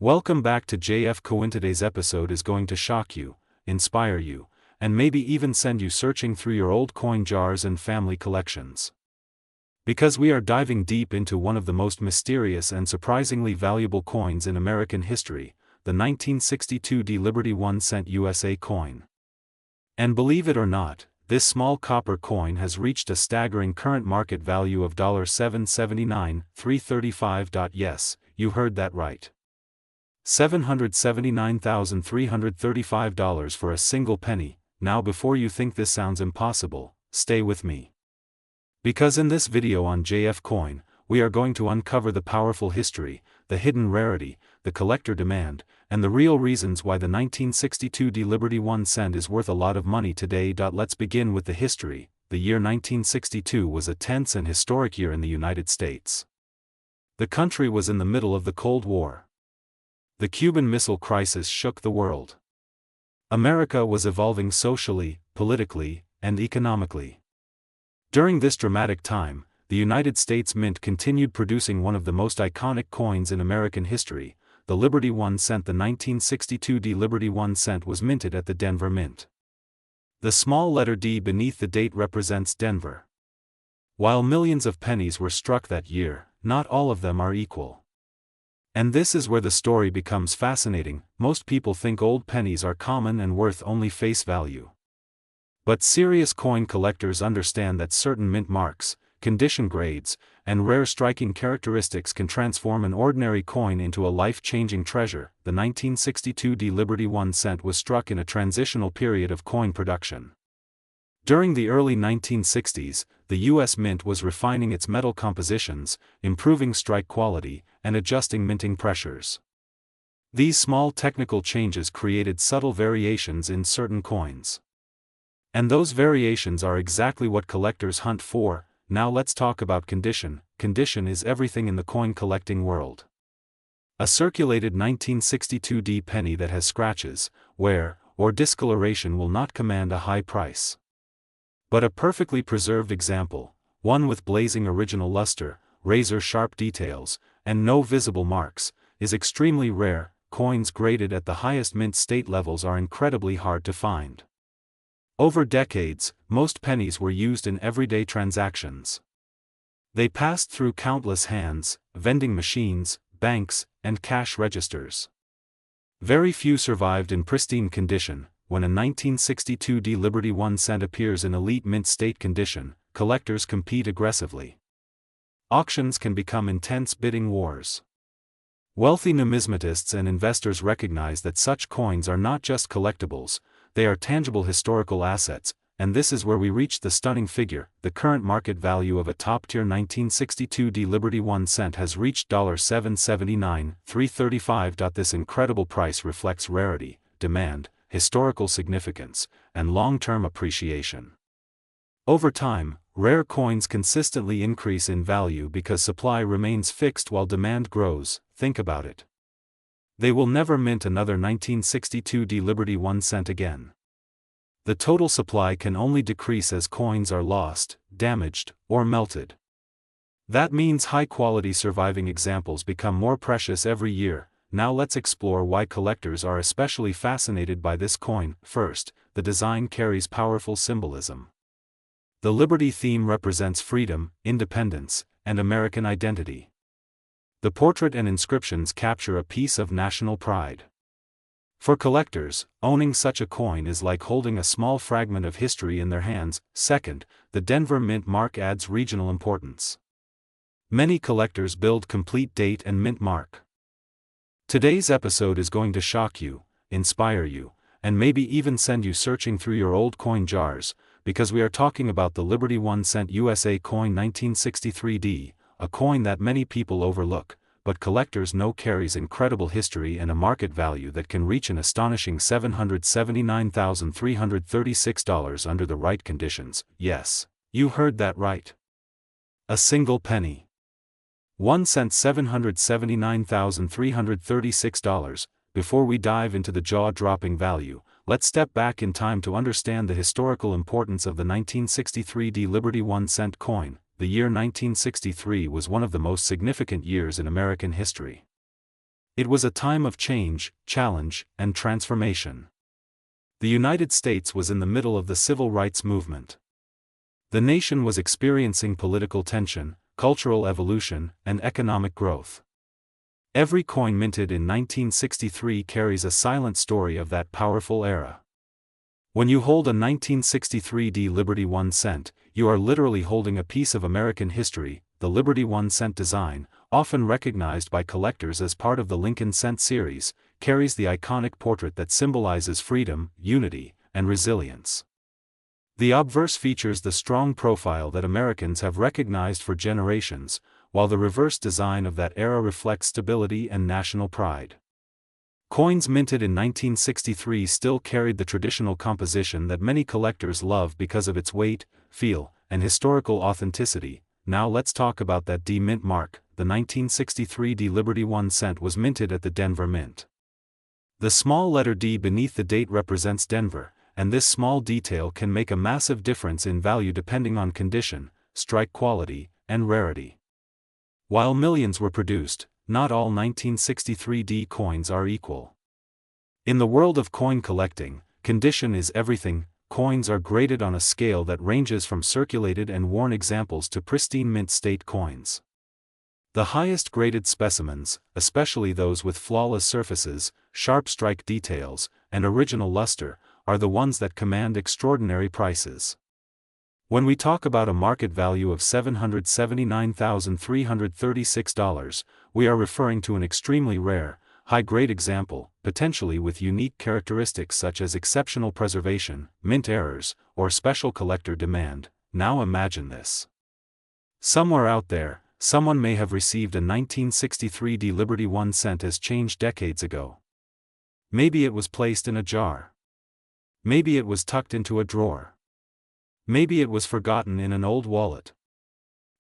Welcome back to JF Coin. Today's episode is going to shock you, inspire you, and maybe even send you searching through your old coin jars and family collections. Because we are diving deep into one of the most mysterious and surprisingly valuable coins in American history, the 1962 Liberty 1-cent USA coin. And believe it or not, this small copper coin has reached a staggering current market value of $779,335. Yes, you heard that right. $779,335 for a single penny. Now before you think this sounds impossible, stay with me. Because in this video on JF Coin, we are going to uncover the powerful history, the hidden rarity, the collector demand, and the real reasons why the 1962 Liberty 1 cent is worth a lot of money today. Let's begin with the history. The year 1962 was a tense and historic year in the United States. The country was in the middle of the Cold War. The Cuban Missile Crisis shook the world. America was evolving socially, politically, and economically. During this dramatic time, the United States Mint continued producing one of the most iconic coins in American history, the Liberty 1 cent. The 1962 Liberty 1 cent was minted at the Denver Mint. The small letter D beneath the date represents Denver. While millions of pennies were struck that year, not all of them are equal. And this is where the story becomes fascinating. Most people think old pennies are common and worth only face value. But serious coin collectors understand that certain mint marks, condition grades, and rare striking characteristics can transform an ordinary coin into a life-changing treasure. The 1962 Liberty 1 cent was struck in a transitional period of coin production. During the early 1960s, the U.S. Mint was refining its metal compositions, improving strike quality, and adjusting minting pressures. These small technical changes created subtle variations in certain coins. And those variations are exactly what collectors hunt for. Now let's talk about condition. Condition is everything in the coin collecting world. A circulated 1962 penny that has scratches, wear, or discoloration will not command a high price. But a perfectly preserved example, one with blazing original luster, razor-sharp details, and no visible marks, is extremely rare. Coins graded at the highest mint state levels are incredibly hard to find. Over decades, most pennies were used in everyday transactions. They passed through countless hands, vending machines, banks, and cash registers. Very few survived in pristine condition. When a 1962 Liberty 1 cent appears in elite mint state condition, collectors compete aggressively. Auctions can become intense bidding wars. Wealthy numismatists and investors recognize that such coins are not just collectibles, they are tangible historical assets, and this is where we reach the stunning figure. The current market value of a top-tier 1962 Liberty 1 cent has reached $779,335. This incredible price reflects rarity, demand, historical significance, and long-term appreciation. Over time, rare coins consistently increase in value because supply remains fixed while demand grows. Think about it. They will never mint another 1962 Liberty 1 cent again. The total supply can only decrease as coins are lost, damaged, or melted. That means high-quality surviving examples become more precious every year. Now let's explore why collectors are especially fascinated by this coin. First, the design carries powerful symbolism. The Liberty theme represents freedom, independence, and American identity. The portrait and inscriptions capture a piece of national pride. For collectors, owning such a coin is like holding a small fragment of history in their hands. Second, the Denver Mint mark adds regional importance. Many collectors build complete date and mint mark. Today's episode is going to shock you, inspire you, and maybe even send you searching through your old coin jars, because we are talking about the Liberty 1 cent USA coin 1963, a coin that many people overlook, but collectors know carries incredible history and a market value that can reach an astonishing $779,336 under the right conditions. Yes, you heard that right. A single penny. 1 cent $779,336. Before we dive into the jaw-dropping value, let's step back in time to understand the historical importance of the 1963 Liberty 1 cent coin. The year 1963 was one of the most significant years in American history. It was a time of change, challenge, and transformation. The United States was in the middle of the civil rights movement. The nation was experiencing political tension, cultural evolution, and economic growth. Every coin minted in 1963 carries a silent story of that powerful era. When you hold a 1963 Liberty 1 cent, you are literally holding a piece of American history. The Liberty 1 cent design, often recognized by collectors as part of the Lincoln Cent series, carries the iconic portrait that symbolizes freedom, unity, and resilience. The obverse features the strong profile that Americans have recognized for generations, while the reverse design of that era reflects stability and national pride. Coins minted in 1963 still carried the traditional composition that many collectors love because of its weight, feel, and historical authenticity. Now let's talk about that D mint mark. The 1963 D Liberty 1 cent was minted at the Denver Mint. The small letter D beneath the date represents Denver, and this small detail can make a massive difference in value depending on condition, strike quality, and rarity. While millions were produced, not all 1963 D coins are equal. In the world of coin collecting, condition is everything. Coins are graded on a scale that ranges from circulated and worn examples to pristine mint state coins. The highest graded specimens, especially those with flawless surfaces, sharp strike details, and original luster, are the ones that command extraordinary prices. When we talk about a market value of $779,336, we are referring to an extremely rare, high-grade example, potentially with unique characteristics such as exceptional preservation, mint errors, or special collector demand. Now imagine this. Somewhere out there, someone may have received a 1963 D Liberty 1 cent as change decades ago. Maybe it was placed in a jar. Maybe it was tucked into a drawer. Maybe it was forgotten in an old wallet.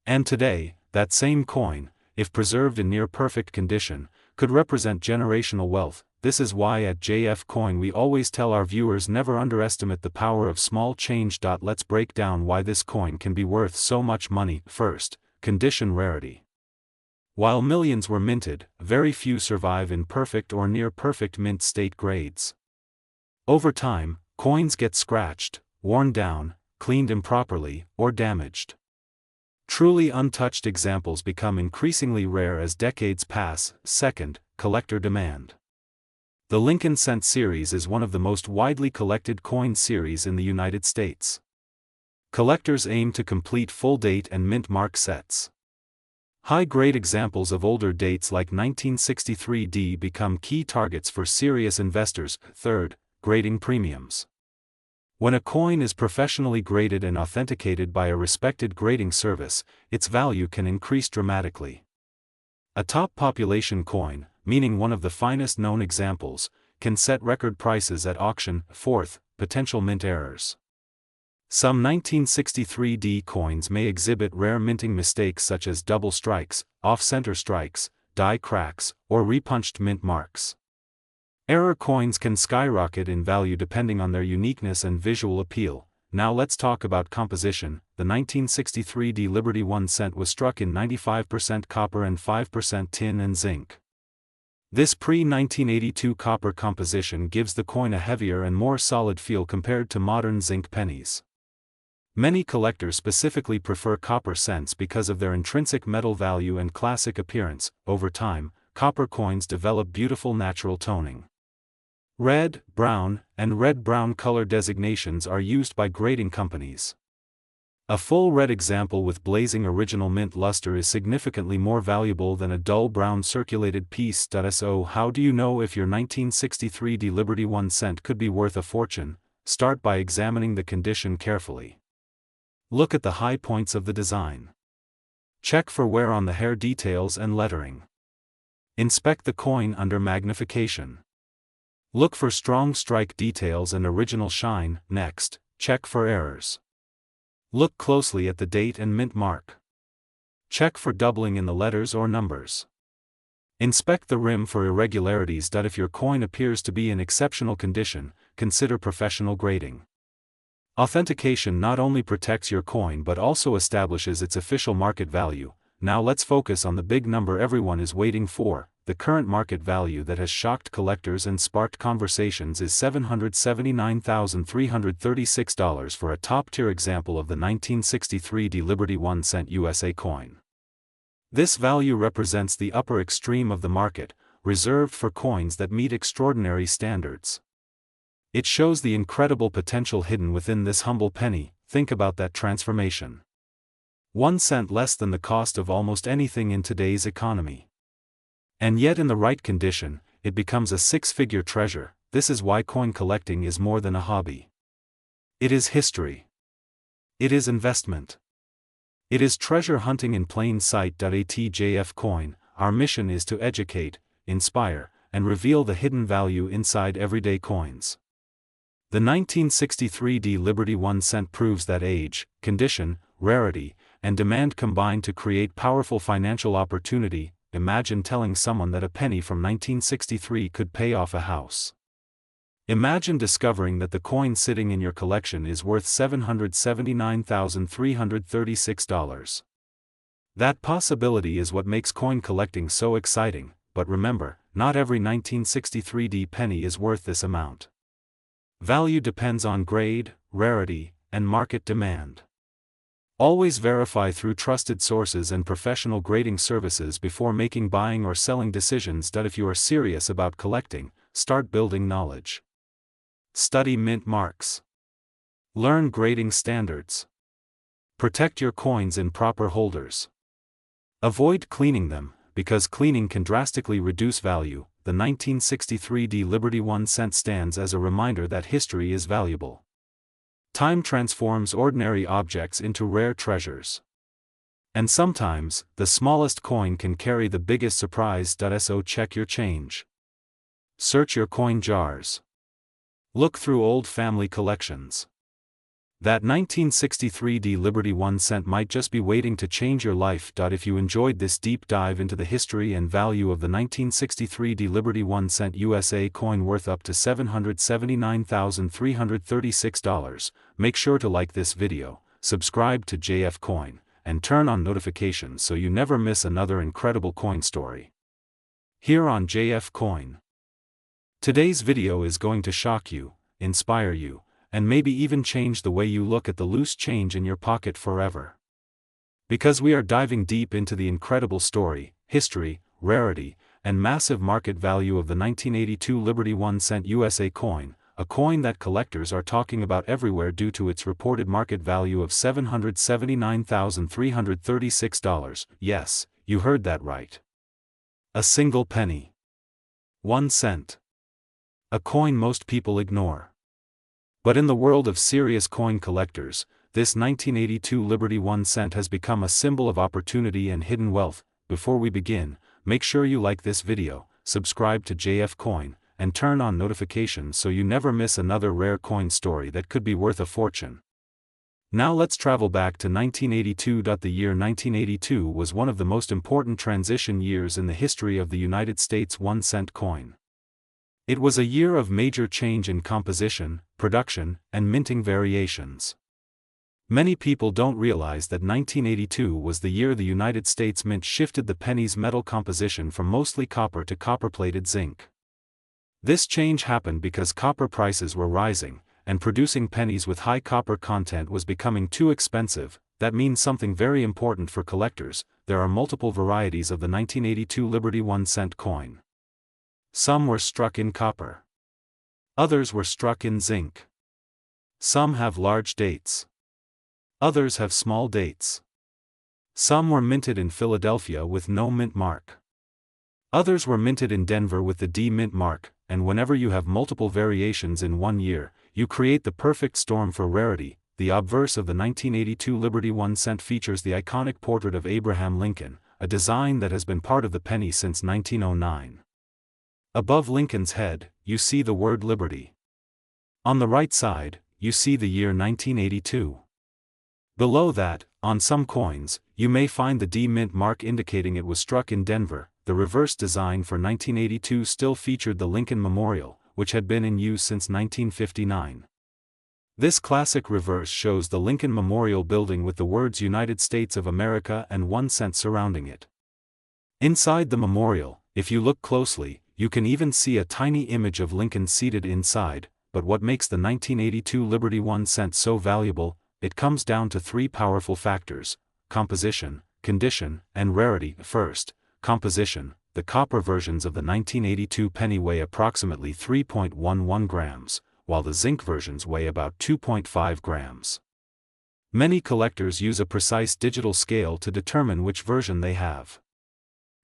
And today, that same coin, if preserved in near-perfect condition, could represent generational wealth. This is why at JF Coin we always tell our viewers never underestimate the power of small change. Let's break down why this coin can be worth so much money. First, condition rarity. While millions were minted, very few survive in perfect or near-perfect mint state grades. Over time, coins get scratched, worn down, cleaned improperly, or damaged. Truly untouched examples become increasingly rare as decades pass. Second, collector demand. The Lincoln Cent series is one of the most widely collected coin series in the United States. Collectors aim to complete full date and mint mark sets. High-grade examples of older dates like 1963 D become key targets for serious investors. Third, grading premiums. When a coin is professionally graded and authenticated by a respected grading service, its value can increase dramatically. A top population coin, meaning one of the finest known examples, can set record prices at auction. Fourth, potential mint errors. Some 1963 D coins may exhibit rare minting mistakes such as double strikes, off-center strikes, die cracks, or repunched mint marks. Error coins can skyrocket in value depending on their uniqueness and visual appeal. Now let's talk about composition. The 1963 D Liberty 1 cent was struck in 95% copper and 5% tin and zinc. This pre-1982 copper composition gives the coin a heavier and more solid feel compared to modern zinc pennies. Many collectors specifically prefer copper cents because of their intrinsic metal value and classic appearance. Over time, copper coins develop beautiful natural toning. Red, brown, and red-brown color designations are used by grading companies. A full red example with blazing original mint luster is significantly more valuable than a dull brown circulated piece. So how do you know if your 1963 D Liberty 1 cent could be worth a fortune? Start by examining the condition carefully. Look at the high points of the design. Check for wear on the hair details and lettering. Inspect the coin under magnification. Look for strong strike details and original shine. Next, check for errors. Look closely at the date and mint mark. Check for doubling in the letters or numbers. Inspect the rim for irregularities. If your coin appears to be in exceptional condition, consider professional grading. Authentication not only protects your coin but also establishes its official market value. Now let's focus on the big number everyone is waiting for, the current market value that has shocked collectors and sparked conversations is $779,336 for a top-tier example of the 1963 Liberty 1 cent USA coin. This value represents the upper extreme of the market, reserved for coins that meet extraordinary standards. It shows the incredible potential hidden within this humble penny. Think about that transformation. 1 cent less than the cost of almost anything in today's economy. And yet in the right condition, it becomes a six-figure treasure. This is why coin collecting is more than a hobby. It is history. It is investment. It is treasure hunting in plain sight. At JF Coin, our mission is to educate, inspire, and reveal the hidden value inside everyday coins. The 1963 Liberty 1 cent proves that age, condition, rarity, and demand combine to create powerful financial opportunity. Imagine telling someone that a penny from 1963 could pay off a house. Imagine discovering that the coin sitting in your collection is worth $779,336. That possibility is what makes coin collecting so exciting, but remember, not every 1963 penny is worth this amount. Value depends on grade, rarity, and market demand. Always verify through trusted sources and professional grading services before making buying or selling decisions. If you are serious about collecting, start building knowledge. Study mint marks. Learn grading standards. Protect your coins in proper holders. Avoid cleaning them, because cleaning can drastically reduce value. The 1963 Liberty 1 cent stands as a reminder that history is valuable. Time transforms ordinary objects into rare treasures. And sometimes, the smallest coin can carry the biggest surprise. So check your change. Search your coin jars. Look through old family collections. That 1963 Liberty 1 cent might just be waiting to change your life. If you enjoyed this deep dive into the history and value of the 1963 Liberty 1 cent USA coin worth up to $779,336, make sure to like this video, subscribe to JF Coin, and turn on notifications so you never miss another incredible coin story. Here on JF Coin. Today's video is going to shock you, inspire you, and maybe even change the way you look at the loose change in your pocket forever. Because we are diving deep into the incredible story, history, rarity, and massive market value of the 1982 Liberty 1 cent USA coin, a coin that collectors are talking about everywhere due to its reported market value of $779,336. Yes, you heard that right. A single penny. 1 cent. A coin most people ignore. But in the world of serious coin collectors, this 1982 Liberty 1 cent has become a symbol of opportunity and hidden wealth. Before we begin, make sure you like this video, subscribe to JF Coin, and turn on notifications so you never miss another rare coin story that could be worth a fortune. Now let's travel back to 1982. The year 1982 was one of the most important transition years in the history of the United States 1 cent coin. It was a year of major change in composition, production, and minting variations. Many people don't realize that 1982 was the year the United States Mint shifted the penny's metal composition from mostly copper to copper-plated zinc. This change happened because copper prices were rising, and producing pennies with high copper content was becoming too expensive. That means something very important for collectors: there are multiple varieties of the 1982 Liberty 1 cent coin. Some were struck in copper. Others were struck in zinc. Some have large dates. Others have small dates. Some were minted in Philadelphia with no mint mark. Others were minted in Denver with the D mint mark, and whenever you have multiple variations in one year, you create the perfect storm for rarity. The obverse of the 1982 Liberty 1 cent features the iconic portrait of Abraham Lincoln, a design that has been part of the penny since 1909. Above Lincoln's head, you see the word Liberty. On the right side, you see the year 1982. Below that, on some coins, you may find the D mint mark indicating it was struck in Denver. The reverse design for 1982 still featured the Lincoln Memorial, which had been in use since 1959. This classic reverse shows the Lincoln Memorial building with the words United States of America and 1 cent surrounding it. Inside the memorial, If you look closely, you can even see a tiny image of Lincoln seated inside. But what makes the 1982 Liberty 1 cent so valuable? It comes down to three powerful factors: composition, condition, and rarity. First, composition. The copper versions of the 1982 penny weigh approximately 3.11 grams, while the zinc versions weigh about 2.5 grams. Many collectors use a precise digital scale to determine which version they have.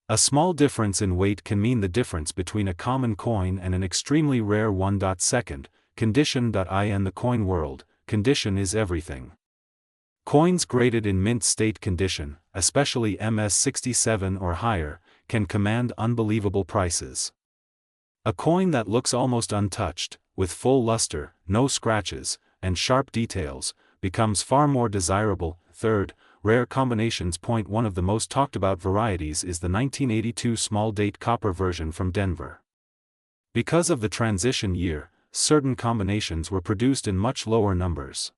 A small difference in weight can mean the difference between a common coin and an extremely rare one. Second, condition. In the coin world, condition is everything. Coins graded in mint state condition, especially MS67 or higher, can command unbelievable prices. A coin that looks almost untouched, with full luster, no scratches, and sharp details, becomes far more desirable. Third, rare combinations. One of the most talked about varieties is the 1982 small date copper version from Denver. Because of the transition year, certain combinations were produced in much lower numbers.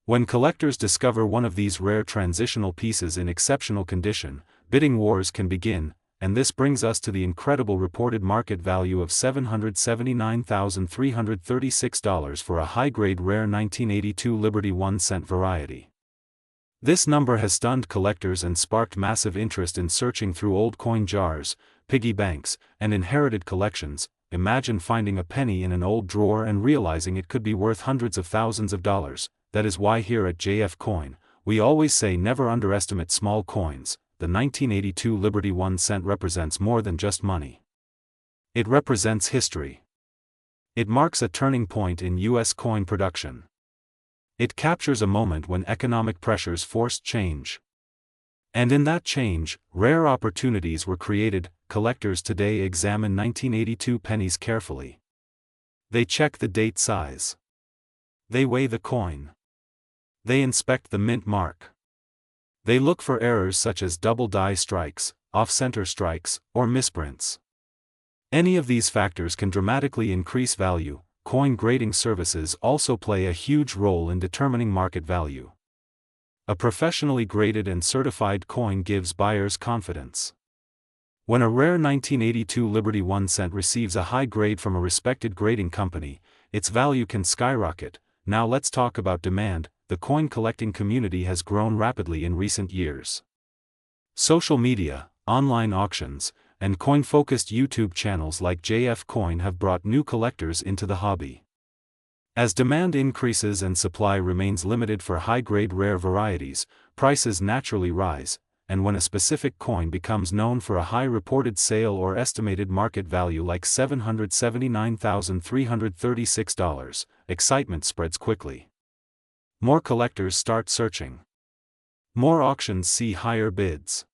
When collectors discover one of these rare transitional pieces in exceptional condition, bidding wars can begin, and this brings us to the incredible reported market value of $779,336 for a high-grade rare 1982 Liberty 1 cent variety. This number has stunned collectors and sparked massive interest in searching through old coin jars, piggy banks, and inherited collections. Imagine finding a penny in an old drawer and realizing it could be worth hundreds of thousands of dollars. That is why here at JF Coin, we always say never underestimate small coins. The 1982 Liberty 1 cent represents more than just money. It represents history. It marks a turning point in U.S. coin production. It captures a moment when economic pressures forced change. And in that change, rare opportunities were created. Collectors today examine 1982 pennies carefully. They check the date size. They weigh the coin. They inspect the mint mark. They look for errors such as double die strikes, off-center strikes, or misprints. Any of these factors can dramatically increase value. Coin grading services also play a huge role in determining market value. A professionally graded and certified coin gives buyers confidence. When a rare 1982 Liberty 1 cent receives a high grade from a respected grading company, its value can skyrocket. Now let's talk about demand. The coin collecting community has grown rapidly in recent years. Social media, online auctions, and coin-focused YouTube channels like JF Coin have brought new collectors into the hobby. As demand increases and supply remains limited for high-grade rare varieties, prices naturally rise, and when a specific coin becomes known for a high reported sale or estimated market value like $779,336, excitement spreads quickly. More collectors start searching. More auctions see higher bids.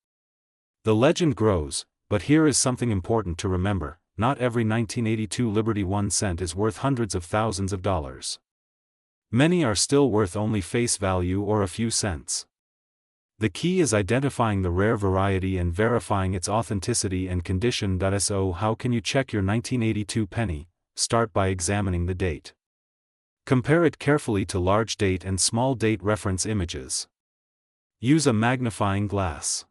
The legend grows, but here is something important to remember: not every 1982 Liberty 1 cent is worth hundreds of thousands of dollars. Many are still worth only face value or a few cents. The key is identifying the rare variety and verifying its authenticity and condition. So how can you check your 1982 penny? Start by examining the date. Compare it carefully to large date and small date reference images. Use a magnifying glass.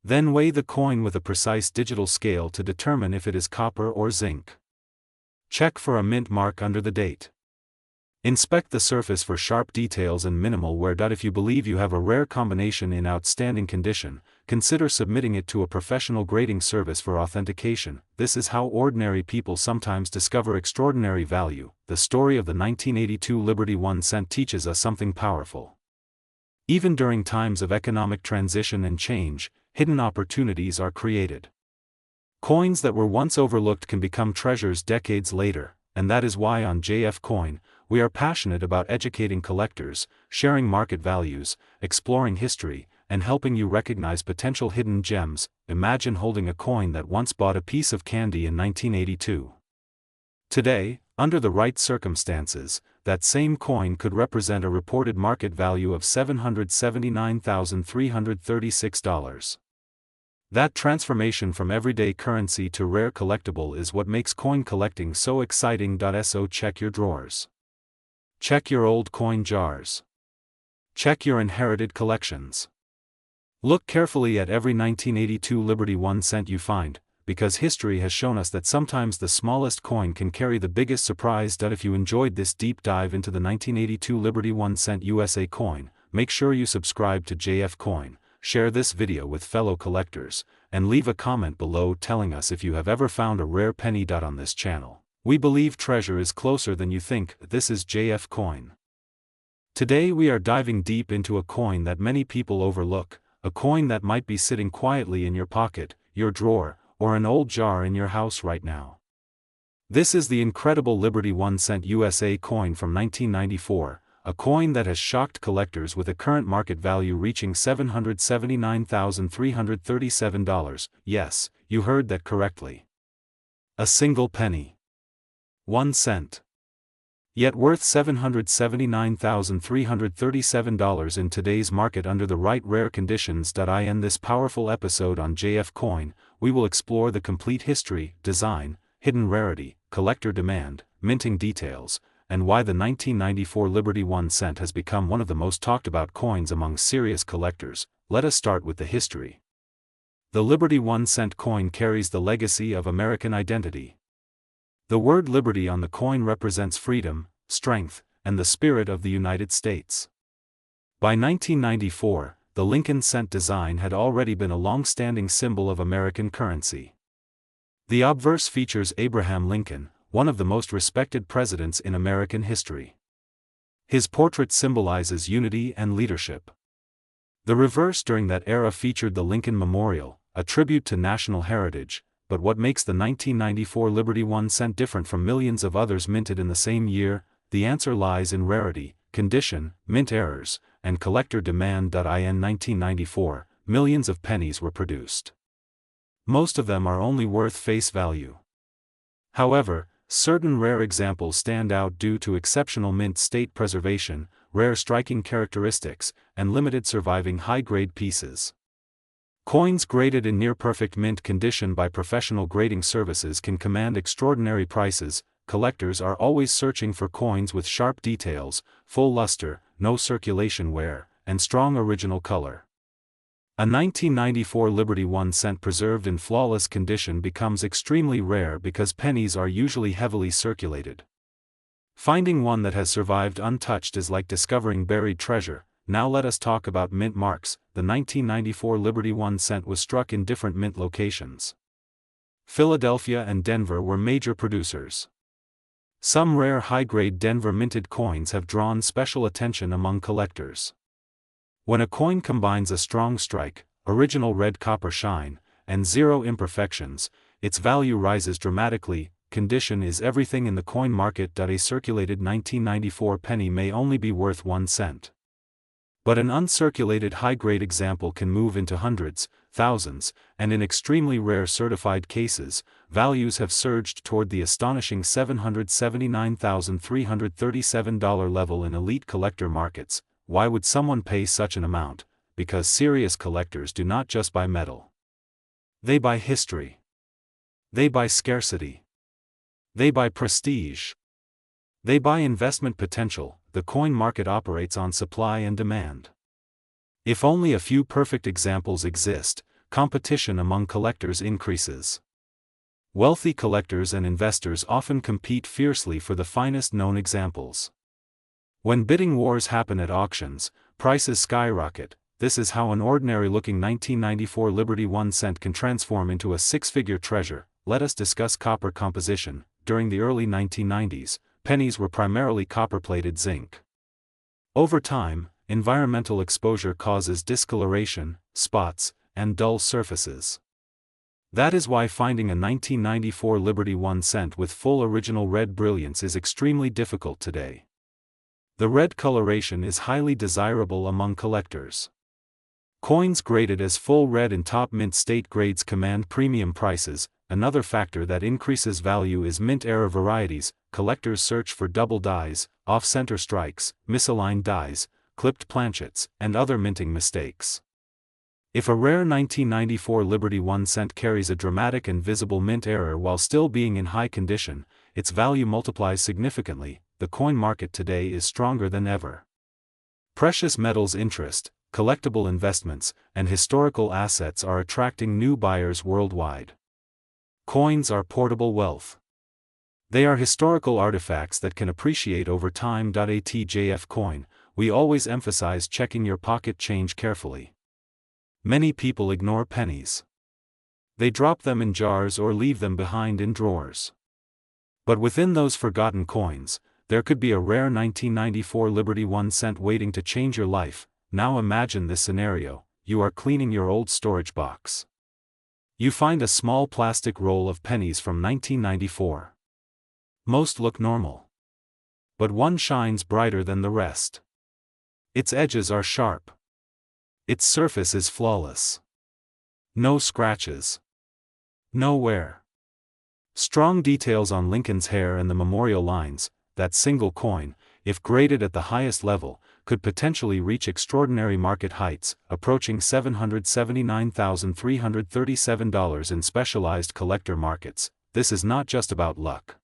Then weigh the coin with a precise digital scale to determine if it is copper or zinc. Check for a mint mark under the date. Inspect the surface for sharp details and minimal wear. If you believe you have a rare combination in outstanding condition, consider submitting it to a professional grading service for authentication. This is how ordinary people sometimes discover extraordinary value. The story of the 1982 Liberty 1 cent teaches us something powerful. Even during times of economic transition and change, hidden opportunities are created. Coins that were once overlooked can become treasures decades later, and that is why on JF Coin, we are passionate about educating collectors, sharing market values, exploring history, and helping you recognize potential hidden gems. Imagine holding a coin that once bought a piece of candy in 1982. Today, under the right circumstances, that same coin could represent a reported market value of $779,336. That transformation from everyday currency to rare collectible is what makes coin collecting so exciting. So check your drawers. Check your old coin jars. Check your inherited collections. Look carefully at every 1982 Liberty 1 cent you find, because history has shown us that sometimes the smallest coin can carry the biggest surprise. If you enjoyed this deep dive into the 1982 Liberty 1 cent USA coin, make sure you subscribe to JF Coin, share this video with fellow collectors, and leave a comment below telling us if you have ever found a rare penny. On this channel, we believe treasure is closer than you think. This is JF Coin. Today we are diving deep into a coin that many people overlook, a coin that might be sitting quietly in your pocket, your drawer, or an old jar in your house right now. This is the incredible Liberty 1 cent USA coin from 1994, a coin that has shocked collectors with a current market value reaching $779,337. Yes, you heard that correctly. A single penny. 1 cent. Yet worth $779,337 in today's market under the right rare conditions. In this powerful episode on JF Coin, we will explore the complete history, design, hidden rarity, collector demand, minting details, and why the 1994 Liberty 1 cent has become one of the most talked about coins among serious collectors. Let us start with the history. The Liberty 1 cent coin carries the legacy of American identity. The word liberty on the coin represents freedom, strength, and the spirit of the United States. By 1994, the Lincoln cent design had already been a long-standing symbol of American currency. The obverse features Abraham Lincoln, one of the most respected presidents in American history. His portrait symbolizes unity and leadership. The reverse during that era featured the Lincoln Memorial, a tribute to national heritage. But what makes the 1994 Liberty 1 cent different from millions of others minted in the same year? The answer lies in rarity, condition, mint errors, and collector demand. In 1994, millions of pennies were produced. Most of them are only worth face value. However, certain rare examples stand out due to exceptional mint state preservation, rare striking characteristics, and limited surviving high-grade pieces. Coins graded in near-perfect mint condition by professional grading services can command extraordinary prices. Collectors are always searching for coins with sharp details, full luster, no circulation wear, and strong original color. A 1994 Liberty 1 cent preserved in flawless condition becomes extremely rare because pennies are usually heavily circulated. Finding one that has survived untouched is like discovering buried treasure. Now let us talk about mint marks. The 1994 Liberty 1 cent was struck in different mint locations. Philadelphia and Denver were major producers. Some rare high-grade Denver minted coins have drawn special attention among collectors. When a coin combines a strong strike, original red copper shine, and zero imperfections, its value rises dramatically. Condition is everything in the coin market. A circulated 1994 penny may only be worth 1 cent. But an uncirculated high-grade example can move into hundreds, thousands, and in extremely rare certified cases, values have surged toward the astonishing $779,337 level in elite collector markets. Why would someone pay such an amount? Because serious collectors do not just buy metal. They buy history. They buy scarcity. They buy prestige. They buy investment potential. The coin market operates on supply and demand. If only a few perfect examples exist, competition among collectors increases. Wealthy collectors and investors often compete fiercely for the finest known examples. When bidding wars happen at auctions, prices skyrocket. This is how an ordinary-looking 1994 Liberty 1 cent can transform into a six-figure treasure. Let us discuss copper composition. During the early 1990s, pennies were primarily copper-plated zinc. Over time, environmental exposure causes discoloration, spots, and dull surfaces. That is why finding a 1994 Liberty 1 cent with full original red brilliance is extremely difficult today. The red coloration is highly desirable among collectors. Coins graded as full red in top mint state grades command premium prices. Another factor that increases value is mint error varieties. Collectors search for double dies, off-center strikes, misaligned dies, clipped planchets, and other minting mistakes. If a rare 1994 Liberty 1 cent carries a dramatic and visible mint error while still being in high condition, its value multiplies significantly. The coin market today is stronger than ever. Precious metals interest, collectible investments, and historical assets are attracting new buyers worldwide. Coins are portable wealth. They are historical artifacts that can appreciate over time. At JF Coin, we always emphasize checking your pocket change carefully. Many people ignore pennies. They drop them in jars or leave them behind in drawers. But within those forgotten coins, there could be a rare 1994 Liberty 1 cent waiting to change your life. Now imagine this scenario: you are cleaning your old storage box. You find a small plastic roll of pennies from 1994. Most look normal. But one shines brighter than the rest. Its edges are sharp. Its surface is flawless. No scratches. No wear. Strong details on Lincoln's hair and the memorial lines. That single coin, if graded at the highest level, could potentially reach extraordinary market heights, approaching $779,337 in specialized collector markets. This is not just about luck.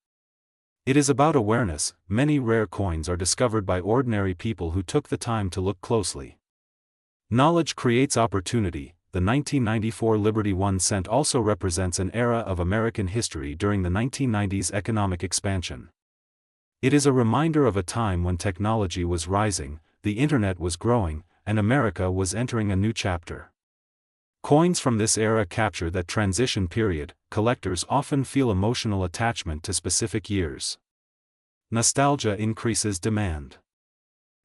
It is about awareness. Many rare coins are discovered by ordinary people who took the time to look closely. Knowledge creates opportunity. The 1994 Liberty 1 cent also represents an era of American history during the 1990s economic expansion. It is a reminder of a time when technology was rising, the internet was growing, and America was entering a new chapter. Coins from this era capture that transition period. Collectors often feel emotional attachment to specific years. Nostalgia increases demand.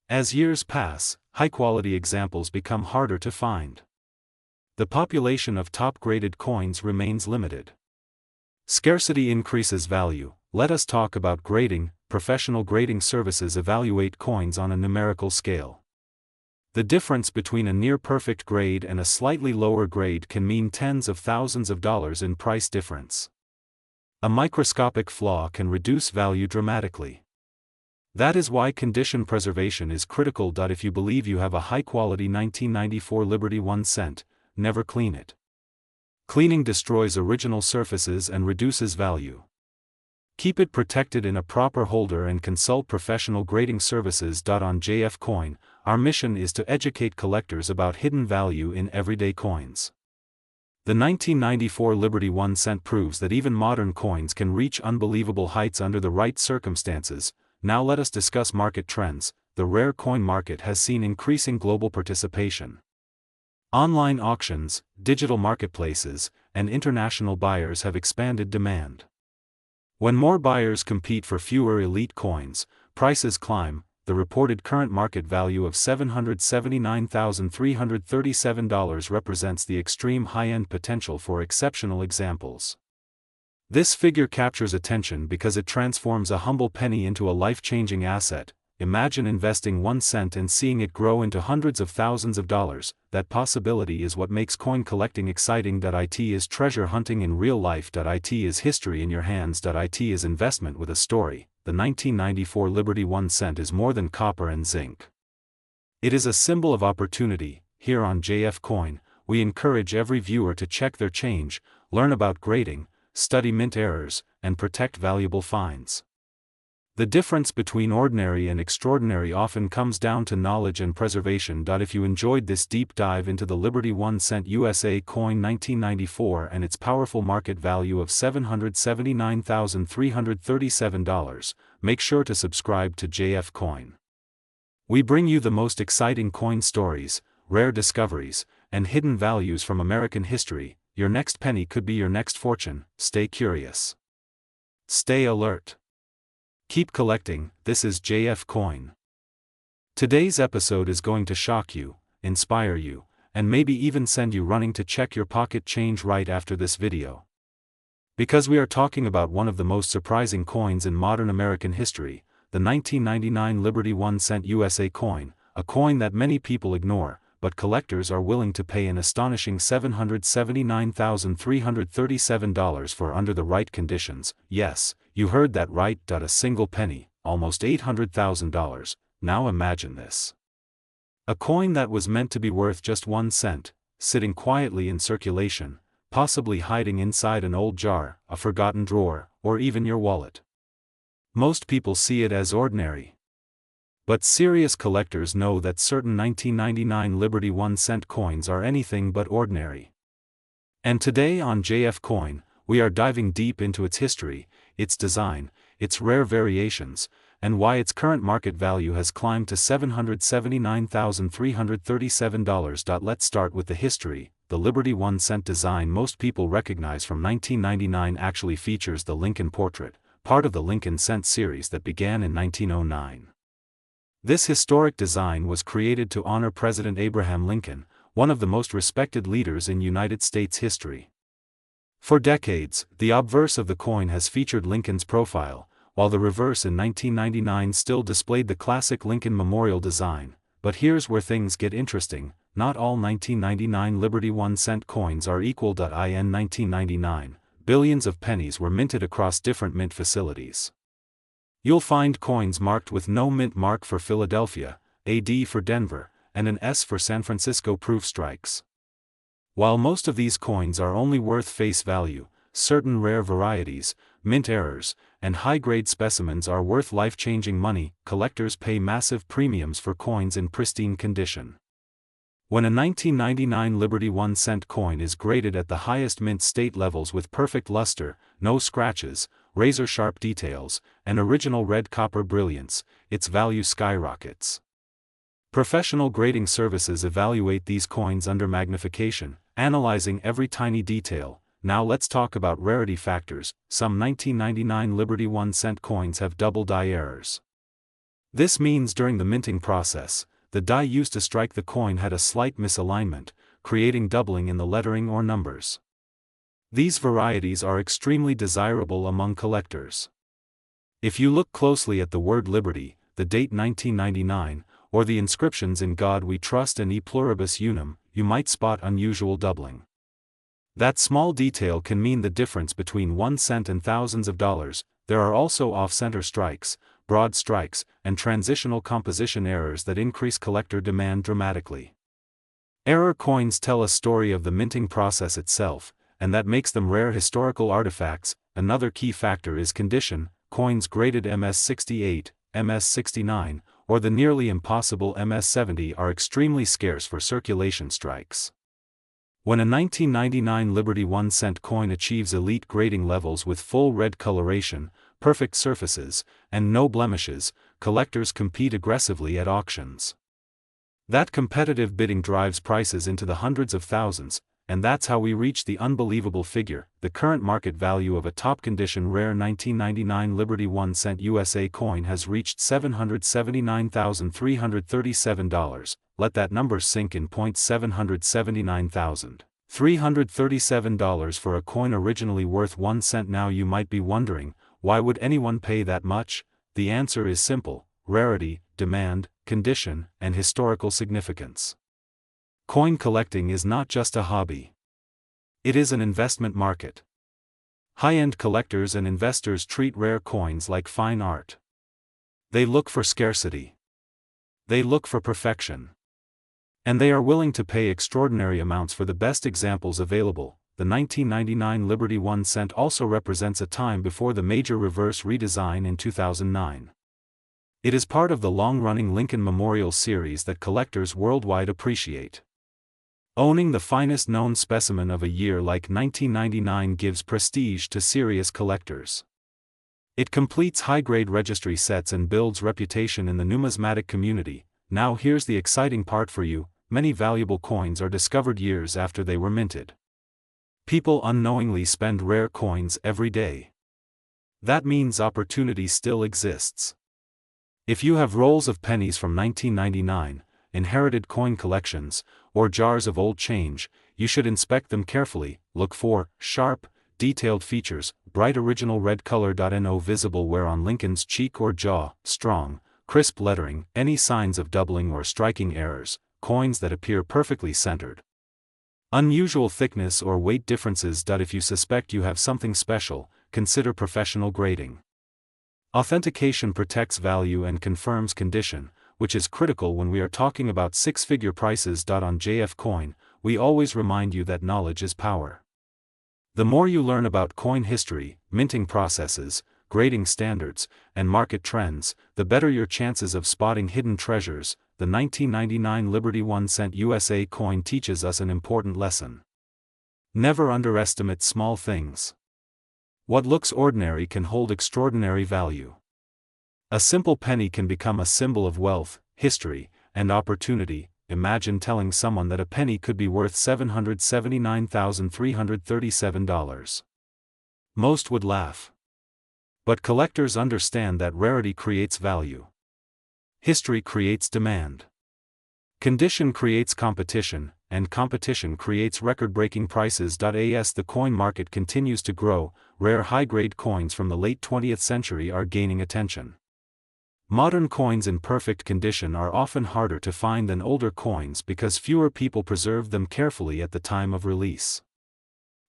As years pass, high-quality examples become harder to find. The population of top-graded coins remains limited. Scarcity increases value. Let us talk about grading. Professional grading services evaluate coins on a numerical scale. The difference between a near-perfect grade and a slightly lower grade can mean tens of thousands of dollars in price difference. A microscopic flaw can reduce value dramatically. That is why condition preservation is critical. If you believe you have a high-quality 1994 Liberty 1 cent, never clean it. Cleaning destroys original surfaces and reduces value. Keep it protected in a proper holder and consult professional grading services. On JF Coin, our mission is to educate collectors about hidden value in everyday coins. The 1994 Liberty 1 cent proves that even modern coins can reach unbelievable heights under the right circumstances. Now let us discuss market trends. The rare coin market has seen increasing global participation. Online auctions, digital marketplaces, and international buyers have expanded demand. When more buyers compete for fewer elite coins, prices climb. The reported current market value of $779,337 represents the extreme high-end potential for exceptional examples. This figure captures attention because it transforms a humble penny into a life-changing asset. Imagine investing 1 cent and seeing it grow into hundreds of thousands of dollars. That possibility is what makes coin collecting exciting. It is treasure hunting in real life. It is history in your hands. It is investment with a story. The 1994 Liberty 1 cent is more than copper and zinc. It is a symbol of opportunity. Here on JF Coin, we encourage every viewer to check their change, learn about grading, study mint errors, and protect valuable finds. The difference between ordinary and extraordinary often comes down to knowledge and preservation. If you enjoyed this deep dive into the Liberty 1 cent USA coin 1994 and its powerful market value of $779,337, make sure to subscribe to JF Coin. We bring you the most exciting coin stories, rare discoveries, and hidden values from American history. Your next penny could be your next fortune. Stay curious. Stay alert. Keep collecting. This is JF Coin. Today's episode is going to shock you, inspire you, and maybe even send you running to check your pocket change right after this video. Because we are talking about one of the most surprising coins in modern American history, the 1999 Liberty 1 cent USA coin, a coin that many people ignore, but collectors are willing to pay an astonishing $779,337 for under the right conditions. Yes, you heard that right. A single penny, almost $800,000. Now imagine this. A coin that was meant to be worth just 1 cent, sitting quietly in circulation, possibly hiding inside an old jar, a forgotten drawer, or even your wallet. Most people see it as ordinary. But serious collectors know that certain 1999 Liberty 1 cent coins are anything but ordinary. And today on JF Coin, We are diving deep into its history, its design, its rare variations, and why its current market value has climbed to $779,337. Let's start with the history. The Liberty 1 cent design most people recognize from 1999 actually features the Lincoln portrait, part of the Lincoln cent series that began in 1909. This historic design was created to honor President Abraham Lincoln, one of the most respected leaders in United States history. For decades, the obverse of the coin has featured Lincoln's profile, while the reverse in 1999 still displayed the classic Lincoln Memorial design. But here's where things get interesting: not all 1999 Liberty 1 cent coins are equal. In 1999, billions of pennies were minted across different mint facilities. You'll find coins marked with no mint mark for Philadelphia, a D for Denver, and an S for San Francisco proof strikes. While most of these coins are only worth face value, certain rare varieties, mint errors, and high-grade specimens are worth life-changing money. Collectors pay massive premiums for coins in pristine condition. When a 1999 Liberty 1 cent coin is graded at the highest mint state levels with perfect luster, no scratches, razor-sharp details, and original red copper brilliance, its value skyrockets. Professional grading services evaluate these coins under magnification, analyzing every tiny detail. Now let's talk about rarity factors. Some 1999 Liberty 1 cent coins have double die errors. This means during the minting process, the die used to strike the coin had a slight misalignment, creating doubling in the lettering or numbers. These varieties are extremely desirable among collectors. If you look closely at the word Liberty, the date 1999, or the inscriptions In God We Trust and E Pluribus Unum, you might spot unusual doubling. That small detail can mean the difference between 1 cent and thousands of dollars. There are also off-center strikes, broad strikes, and transitional composition errors that increase collector demand dramatically. Error coins tell a story of the minting process itself, and that makes them rare historical artifacts. Another key factor is condition. Coins graded MS68, MS69, or the nearly impossible MS70 are extremely scarce for circulation strikes. When a 1999 Liberty 1 cent coin achieves elite grading levels with full red coloration, perfect surfaces, and no blemishes, collectors compete aggressively at auctions. That competitive bidding drives prices into the hundreds of thousands, and that's how we reach the unbelievable figure. The current market value of a top-condition rare 1999 Liberty 1 cent USA coin has reached $779,337. Let that number sink in. $779,337 for a coin originally worth 1 cent. Now you might be wondering, why would anyone pay that much? The answer is simple: rarity, demand, condition, and historical significance. Coin collecting is not just a hobby. It is an investment market. High-end collectors and investors treat rare coins like fine art. They look for scarcity. They look for perfection. And they are willing to pay extraordinary amounts for the best examples available. The 1999 Liberty 1 cent also represents a time before the major reverse redesign in 2009. It is part of the long-running Lincoln Memorial series that collectors worldwide appreciate. Owning the finest known specimen of a year like 1999 gives prestige to serious collectors. It completes high-grade registry sets and builds reputation in the numismatic community. Now here's the exciting part for you: many valuable coins are discovered years after they were minted. People unknowingly spend rare coins every day. That means opportunity still exists. If you have rolls of pennies from 1999, inherited coin collections, or jars of old change, you should inspect them carefully. Look for sharp, detailed features, bright original red color. No visible wear on Lincoln's cheek or jaw, strong, crisp lettering, any signs of doubling or striking errors, coins that appear perfectly centered. Unusual thickness or weight differences. If you suspect you have something special, consider professional grading. Authentication protects value and confirms condition, which is critical when we are talking about six-figure prices. On JF Coin, we always remind you that knowledge is power. The more you learn about coin history, minting processes, grading standards, and market trends, the better your chances of spotting hidden treasures. The 1999 Liberty 1 cent USA coin teaches us an important lesson. Never underestimate small things. What looks ordinary can hold extraordinary value. A simple penny can become a symbol of wealth, history, and opportunity. Imagine telling someone that a penny could be worth $779,337. Most would laugh. But collectors understand that rarity creates value. History creates demand. Condition creates competition, and competition creates record-breaking prices. As the coin market continues to grow, rare high-grade coins from the late 20th century are gaining attention. Modern coins in perfect condition are often harder to find than older coins because fewer people preserved them carefully at the time of release.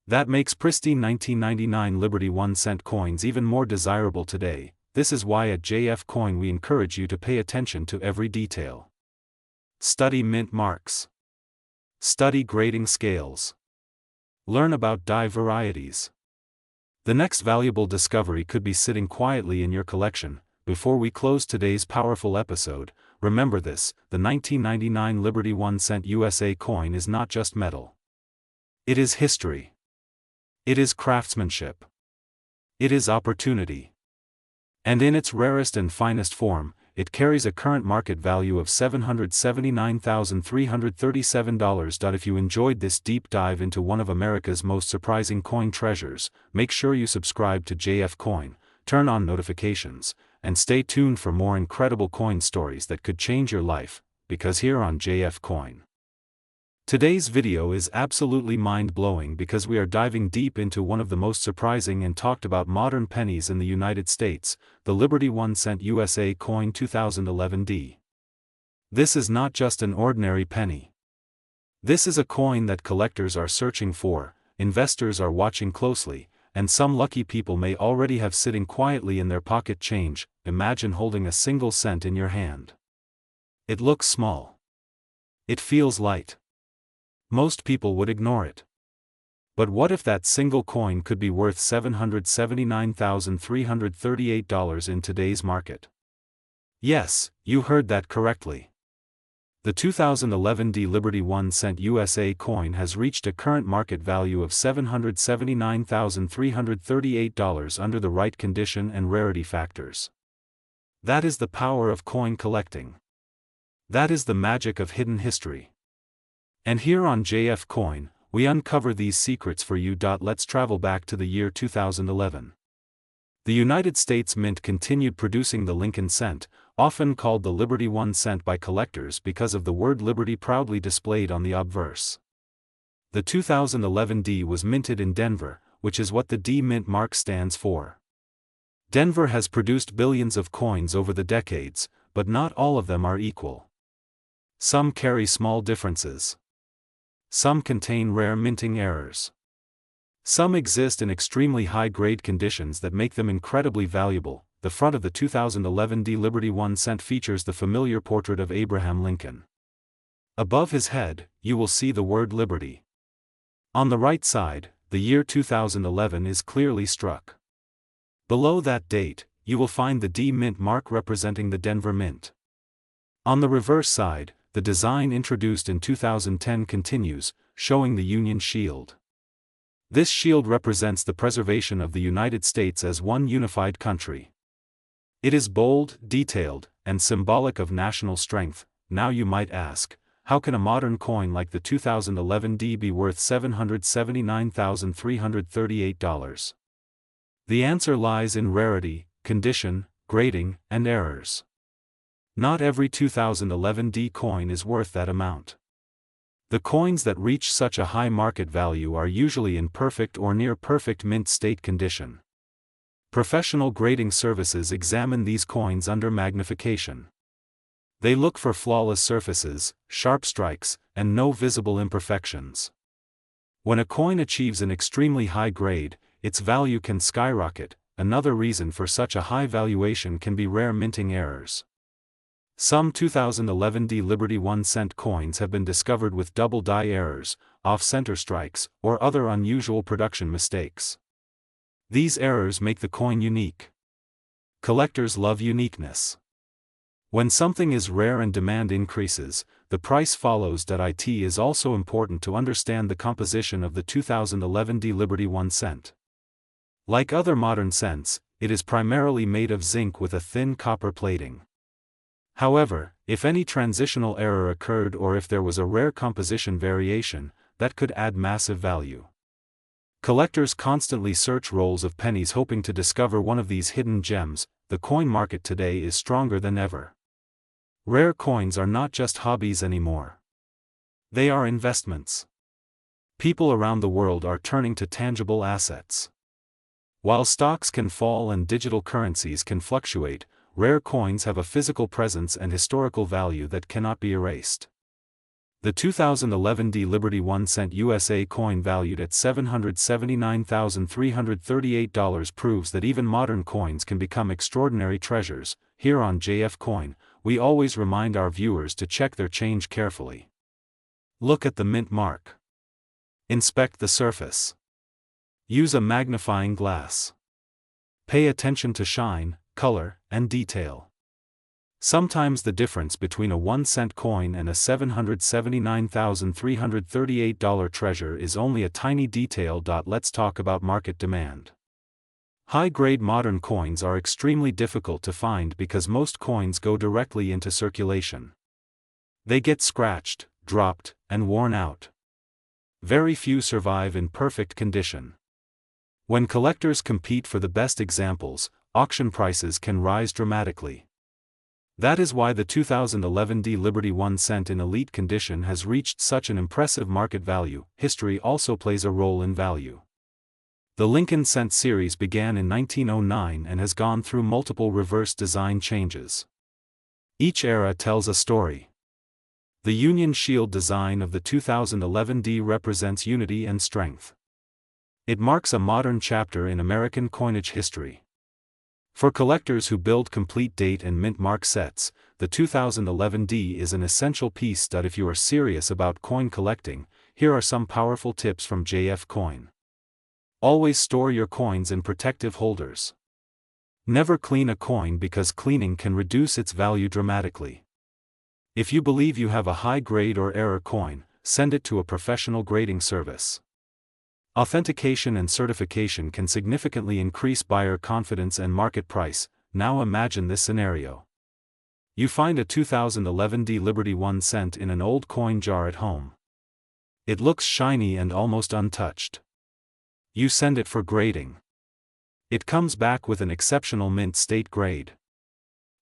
That makes pristine 1999 Liberty 1-cent coins even more desirable today. This is why at JF Coin we encourage you to pay attention to every detail. Study mint marks. Study grading scales. Learn about die varieties. The next valuable discovery could be sitting quietly in your collection. Before we close today's powerful episode, remember this: the 1999 Liberty 1-cent USA coin is not just metal. It is history. It is craftsmanship. It is opportunity. And in its rarest and finest form, it carries a current market value of $779,337. If you enjoyed this deep dive into one of America's most surprising coin treasures, make sure you subscribe to JF Coin, turn on notifications, and stay tuned for more incredible coin stories that could change your life, because here on JF Coin. Today's video is absolutely mind-blowing because we are diving deep into one of the most surprising and talked about modern pennies in the United States, the Liberty 1-cent USA coin 2011D. This is not just an ordinary penny. This is a coin that collectors are searching for, investors are watching closely, and some lucky people may already have sitting quietly in their pocket change. Imagine holding a single cent in your hand. It looks small. It feels light. Most people would ignore it. But what if that single coin could be worth $779,338 in today's market? Yes, you heard that correctly. The 2011D Liberty 1-cent USA coin has reached a current market value of $779,338 under the right condition and rarity factors. That is the power of coin collecting. That is the magic of hidden history. And here on JF Coin, we uncover these secrets for you. Let's travel back to the year 2011. The United States Mint continued producing the Lincoln cent, often called the Liberty 1-cent by collectors because of the word Liberty proudly displayed on the obverse. The 2011D was minted in Denver, which is what the D mint mark stands for. Denver has produced billions of coins over the decades, but not all of them are equal. Some carry small differences. Some contain rare minting errors. Some exist in extremely high-grade conditions that make them incredibly valuable. The front of the 2011D Liberty 1-cent features the familiar portrait of Abraham Lincoln. Above his head, you will see the word Liberty. On the right side, the year 2011 is clearly struck. Below that date, you will find the D mint mark representing the Denver Mint. On the reverse side, the design introduced in 2010 continues, showing the Union Shield. This shield represents the preservation of the United States as one unified country. It is bold, detailed, and symbolic of national strength. Now you might ask, how can a modern coin like the 2011D be worth $779,338? The answer lies in rarity, condition, grading, and errors. Not every 2011D coin is worth that amount. The coins that reach such a high market value are usually in perfect or near perfect mint state condition. Professional grading services examine these coins under magnification. They look for flawless surfaces, sharp strikes, and no visible imperfections. When a coin achieves an extremely high grade, its value can skyrocket. Another reason for such a high valuation can be rare minting errors. Some 2011D Liberty 1-cent coins have been discovered with double die errors, off-center strikes, or other unusual production mistakes. These errors make the coin unique. Collectors love uniqueness. When something is rare and demand increases, the price follows. It is also important to understand the composition of the 2011D Liberty 1-cent. Like other modern cents, it is primarily made of zinc with a thin copper plating. However, if any transitional error occurred or if there was a rare composition variation, that could add massive value. Collectors constantly search rolls of pennies hoping to discover one of these hidden gems. The coin market today is stronger than ever. Rare coins are not just hobbies anymore. They are investments. People around the world are turning to tangible assets. While stocks can fall and digital currencies can fluctuate, rare coins have a physical presence and historical value that cannot be erased. The 2011 Liberty 1 cent USA coin valued at $779,338 proves that even modern coins can become extraordinary treasures. Here on JF Coin, we always remind our viewers to check their change carefully. Look at the mint mark. Inspect the surface. Use a magnifying glass. Pay attention to shine, color, and detail. Sometimes the difference between a 1-cent coin and a $779,338 treasure is only a tiny detail. Let's talk about market demand. High-grade modern coins are extremely difficult to find because most coins go directly into circulation. They get scratched, dropped, and worn out. Very few survive in perfect condition. When collectors compete for the best examples, auction prices can rise dramatically. That is why the 2011 Liberty 1 cent in elite condition has reached such an impressive market value. History also plays a role in value. The Lincoln cent series began in 1909 and has gone through multiple reverse design changes. Each era tells a story. The Union Shield design of the 2011 D represents unity and strength. It marks a modern chapter in American coinage history. For collectors who build complete date and mint mark sets, the 2011 D is an essential piece. If you are serious about coin collecting, here are some powerful tips from JF Coin. Always store your coins in protective holders. Never clean a coin because cleaning can reduce its value dramatically. If you believe you have a high grade or error coin, send it to a professional grading service. Authentication and certification can significantly increase buyer confidence and market price. Now imagine this scenario. You find a 2011 D Liberty 1 cent in an old coin jar at home. It looks shiny and almost untouched. You send it for grading. It comes back with an exceptional mint state grade.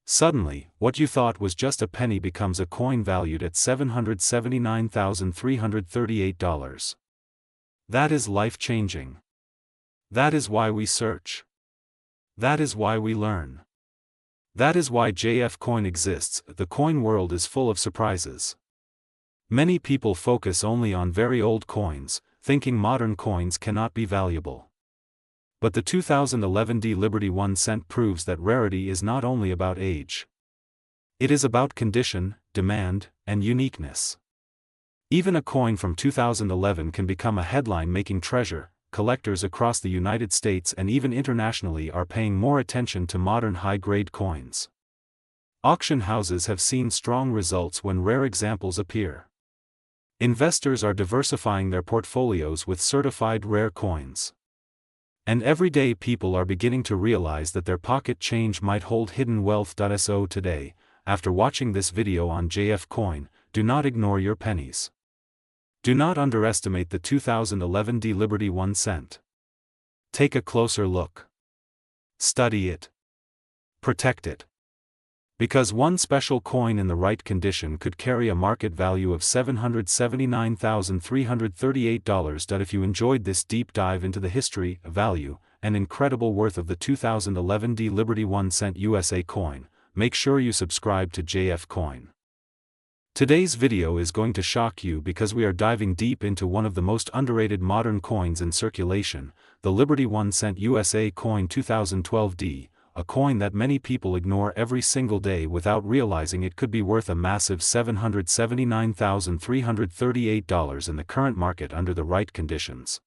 Suddenly, what you thought was just a penny becomes a coin valued at $779,338. That is life-changing. That is why we search. That is why we learn. That is why JF Coin exists. The coin world is full of surprises. Many people focus only on very old coins, thinking modern coins cannot be valuable. But the 2011 D Liberty 1 cent proves that rarity is not only about age. It is about condition, demand, and uniqueness. Even a coin from 2011 can become a headline-making treasure. Collectors across the United States and even internationally are paying more attention to modern high-grade coins. Auction houses have seen strong results when rare examples appear. Investors are diversifying their portfolios with certified rare coins. And everyday people are beginning to realize that their pocket change might hold hidden wealth. So today, after watching this video on JF Coin, do not ignore your pennies. Do not underestimate the 2011 D Liberty 1 cent. Take a closer look. Study it. Protect it. Because one special coin in the right condition could carry a market value of $779,338. If you enjoyed this deep dive into the history, value, and incredible worth of the 2011 D Liberty 1 cent USA coin, make sure you subscribe to JF Coin. Today's video is going to shock you because we are diving deep into one of the most underrated modern coins in circulation, the Liberty 1 cent USA coin 2012 D, a coin that many people ignore every single day without realizing it could be worth a massive $779,338 in the current market under the right conditions.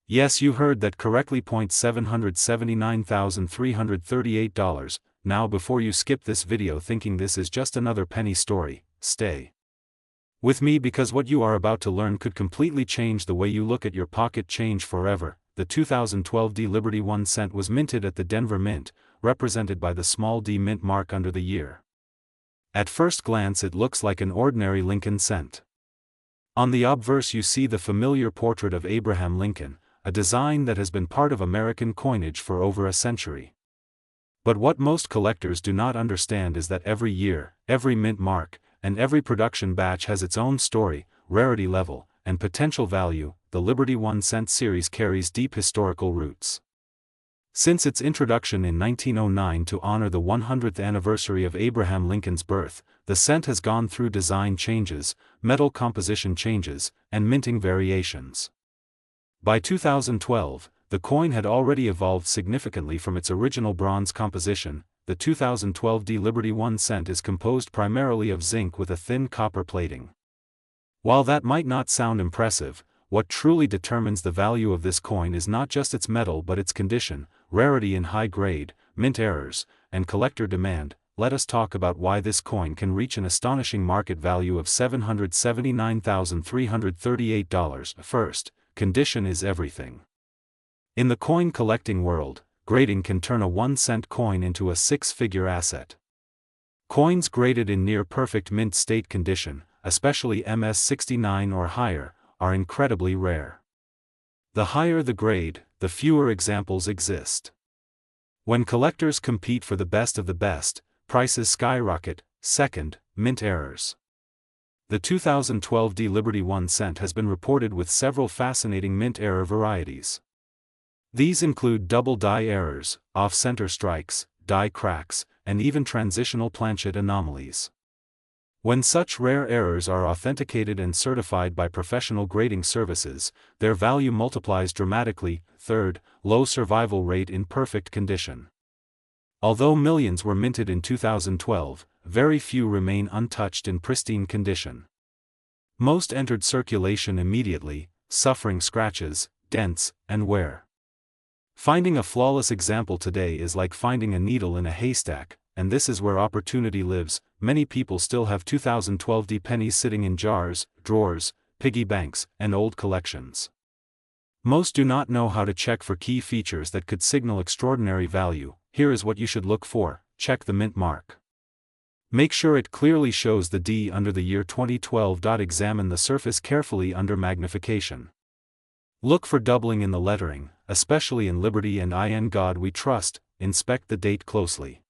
Yes, you heard that correctly. $779,338. Now before you skip this video thinking this is just another penny story, stay with me because what you are about to learn could completely change the way you look at your pocket change forever. the 2012 D Liberty 1 cent was minted at the Denver Mint, represented by the small d mint mark under the year. At first glance it looks like an ordinary Lincoln cent. On the obverse you see the familiar portrait of Abraham Lincoln, a design that has been part of American coinage for over a century. But what most collectors do not understand is that every year, every mint mark, and every production batch has its own story, rarity level, and potential value. The Liberty 1 cent series carries deep historical roots. Since its introduction in 1909 to honor the 100th anniversary of Abraham Lincoln's birth, the cent has gone through design changes, metal composition changes, and minting variations. By 2012, the coin had already evolved significantly from its original bronze composition. The 2012 D Liberty 1 cent is composed primarily of zinc with a thin copper plating. While that might not sound impressive, what truly determines the value of this coin is not just its metal but its condition, rarity in high grade, mint errors, and collector demand. Let us talk about why this coin can reach an astonishing market value of $779,338. First, condition is everything. In the coin collecting world, grading can turn a 1 cent coin into a six-figure asset. Coins graded in near-perfect mint state condition, especially MS69 or higher, are incredibly rare. The higher the grade, the fewer examples exist. When collectors compete for the best of the best, prices skyrocket. Second, mint errors. The 2012 D Liberty 1 cent has been reported with several fascinating mint error varieties. These include double die errors, off-center strikes, die cracks, and even transitional planchet anomalies. When such rare errors are authenticated and certified by professional grading services, their value multiplies dramatically. Third, low survival rate in perfect condition. Although millions were minted in 2012, very few remain untouched in pristine condition. Most entered circulation immediately, suffering scratches, dents, and wear. Finding a flawless example today is like finding a needle in a haystack, and this is where opportunity lives. Many people still have 2012 D pennies sitting in jars, drawers, piggy banks, and old collections. Most do not know how to check for key features that could signal extraordinary value. Here is what you should look for. Check the mint mark. Make sure it clearly shows the D under the year 2012. Examine the surface carefully under magnification. Look for doubling in the lettering, especially in Liberty and In God We Trust. Inspect the date closely.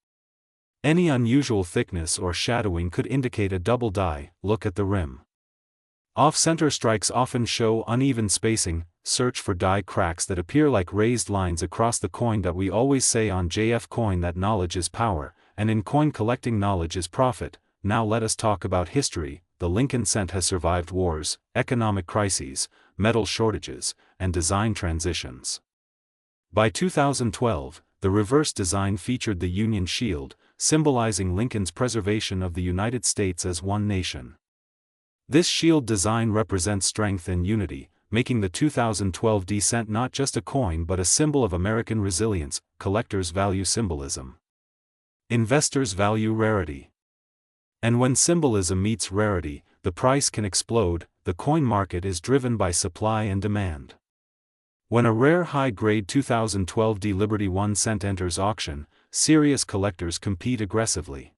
Any unusual thickness or shadowing could indicate a double die. Look at the rim. Off-center strikes often show uneven spacing. Search for die cracks that appear like raised lines across the coin. We always say on JF Coin that knowledge is power, and in coin collecting knowledge is profit. Now let us talk about history. The Lincoln cent has survived wars, economic crises, metal shortages, and design transitions. By 2012, the reverse design featured the Union Shield, symbolizing Lincoln's preservation of the United States as one nation. This shield design represents strength and unity, making the 2012 D cent not just a coin but a symbol of American resilience. Collectors value symbolism. Investors value rarity. And when symbolism meets rarity, the price can explode. The coin market is driven by supply and demand. When a rare high-grade 2012 D Liberty 1 cent enters auction, serious collectors compete aggressively.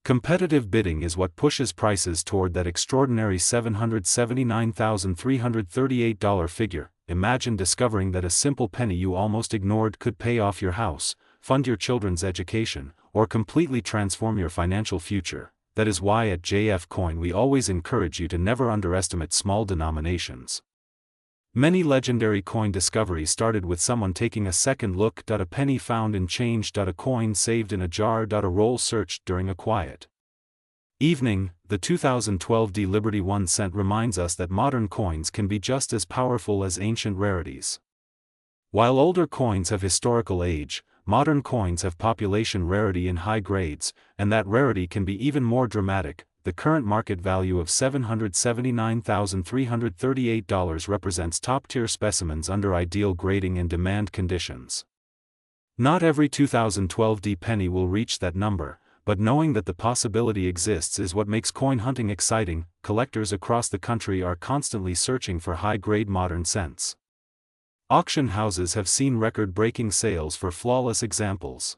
Competitive bidding is what pushes prices toward that extraordinary $779,338 figure. Imagine discovering that a simple penny you almost ignored could pay off your house, fund your children's education, or completely transform your financial future. That is why at JF Coin we always encourage you to never underestimate small denominations. Many legendary coin discoveries started with someone taking a second look. A penny found in change. A coin saved in a jar. A roll searched during a quiet evening. The 2012 D Liberty 1 cent reminds us that modern coins can be just as powerful as ancient rarities. While older coins have historical age, modern coins have population rarity in high grades, and that rarity can be even more dramatic. The current market value of $779,338 represents top-tier specimens under ideal grading and demand conditions. Not every 2012 D penny will reach that number, but knowing that the possibility exists is what makes coin hunting exciting. Collectors across the country are constantly searching for high-grade modern cents. Auction houses have seen record-breaking sales for flawless examples.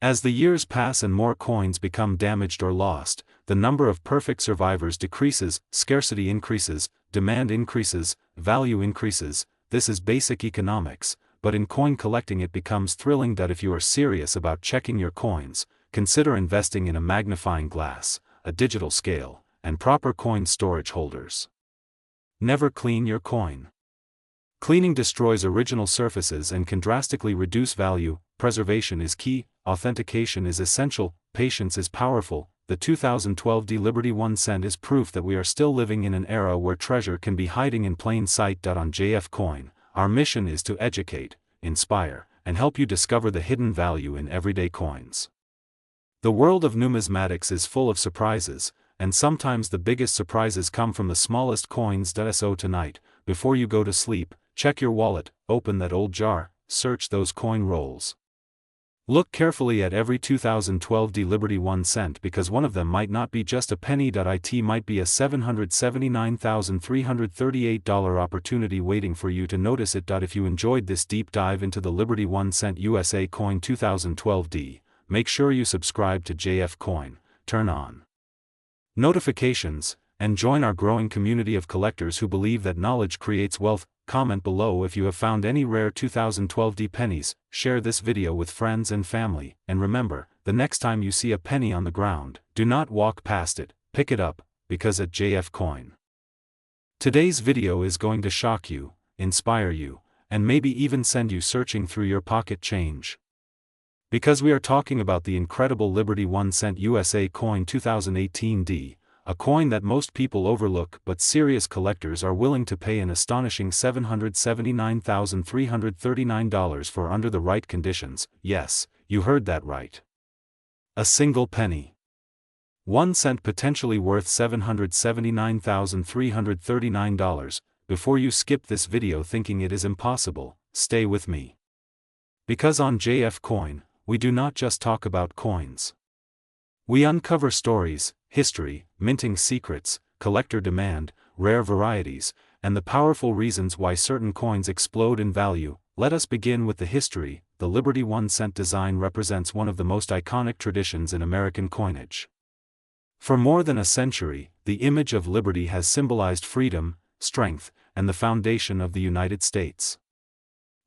As the years pass and more coins become damaged or lost, the number of perfect survivors decreases, scarcity increases, demand increases, value increases. This is basic economics, but in coin collecting it becomes thrilling that if you are serious about checking your coins, consider investing in a magnifying glass, a digital scale, and proper coin storage holders. Never clean your coin. Cleaning destroys original surfaces and can drastically reduce value. Preservation is key, authentication is essential, patience is powerful. The 2012 Liberty 1 cent is proof that we are still living in an era where treasure can be hiding in plain sight. On JF Coin, our mission is to educate, inspire, and help you discover the hidden value in everyday coins. The world of numismatics is full of surprises, and sometimes the biggest surprises come from the smallest coins. So tonight, before you go to sleep, check your wallet, open that old jar, search those coin rolls. Look carefully at every 2012 Liberty 1 cent because one of them might not be just a penny. It might be a $779,338 opportunity waiting for you to notice it. If you enjoyed this deep dive into the Liberty 1 cent USA coin 2012D, make sure you subscribe to JF Coin, turn on notifications, and join our growing community of collectors who believe that knowledge creates wealth. Comment below if you have found any rare 2012D pennies, share this video with friends and family, and remember, the next time you see a penny on the ground, do not walk past it, pick it up, because at JF Coin. Today's video is going to shock you, inspire you, and maybe even send you searching through your pocket change. Because we are talking about the incredible Liberty 1 cent USA coin 2018D, a coin that most people overlook but serious collectors are willing to pay an astonishing $779,339 for under the right conditions. Yes, you heard that right. A single penny. 1 cent potentially worth $779,339. Before you skip this video thinking it is impossible, stay with me. Because on JF Coin, we do not just talk about coins. We uncover stories, history, minting secrets, collector demand, rare varieties, and the powerful reasons why certain coins explode in value. Let us begin with the history. The Liberty 1 cent design represents one of the most iconic traditions in American coinage. For more than a century, the image of liberty has symbolized freedom, strength, and the foundation of the United States.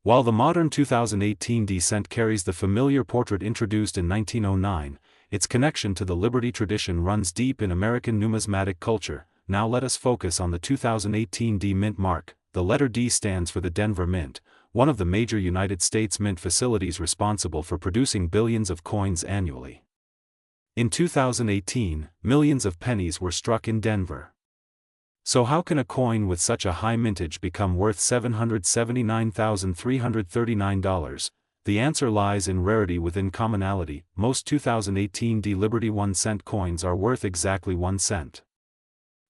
While the modern 2018D cent carries the familiar portrait introduced in 1909, its connection to the Liberty tradition runs deep in American numismatic culture. Now let us focus on the 2018D mint mark. The letter D stands for the Denver Mint, one of the major United States mint facilities responsible for producing billions of coins annually. In 2018, millions of pennies were struck in Denver. So how can a coin with such a high mintage become worth $779,339? The answer lies in rarity within commonality. Most 2018D Liberty 1 cent coins are worth exactly 1 cent.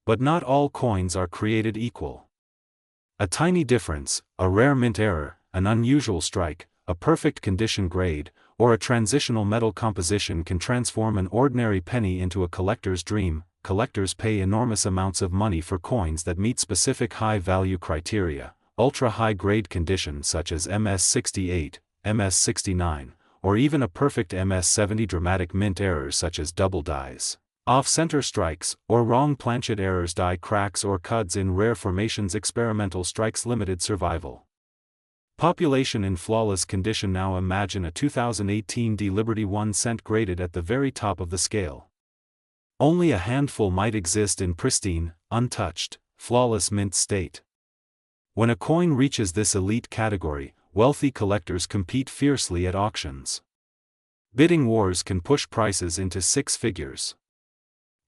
But not all coins are created equal. A tiny difference, a rare mint error, an unusual strike, a perfect condition grade, or a transitional metal composition can transform an ordinary penny into a collector's dream. Collectors pay enormous amounts of money for coins that meet specific high-value criteria, ultra-high-grade conditions such as MS68, MS69, or even a perfect MS70. Dramatic mint errors such as double dies, off-center strikes, or wrong planchet errors, die cracks or cuds in rare formations. Experimental strikes, limited survival. Population in flawless condition. Now imagine a 2018D Liberty 1 cent graded at the very top of the scale. Only a handful might exist in pristine, untouched, flawless mint state. When a coin reaches this elite category, wealthy collectors compete fiercely at auctions. Bidding wars can push prices into six figures.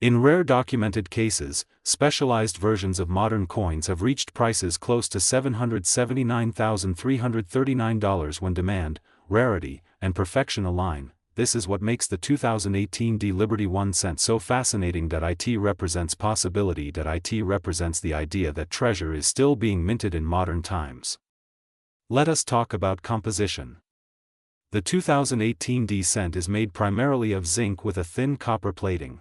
In rare documented cases, specialized versions of modern coins have reached prices close to $779,339 when demand, rarity, and perfection align. This is what makes the 2018D Liberty 1 cent so fascinating. It represents possibility. It represents the idea that treasure is still being minted in modern times. Let us talk about composition. The 2018D cent is made primarily of zinc with a thin copper plating.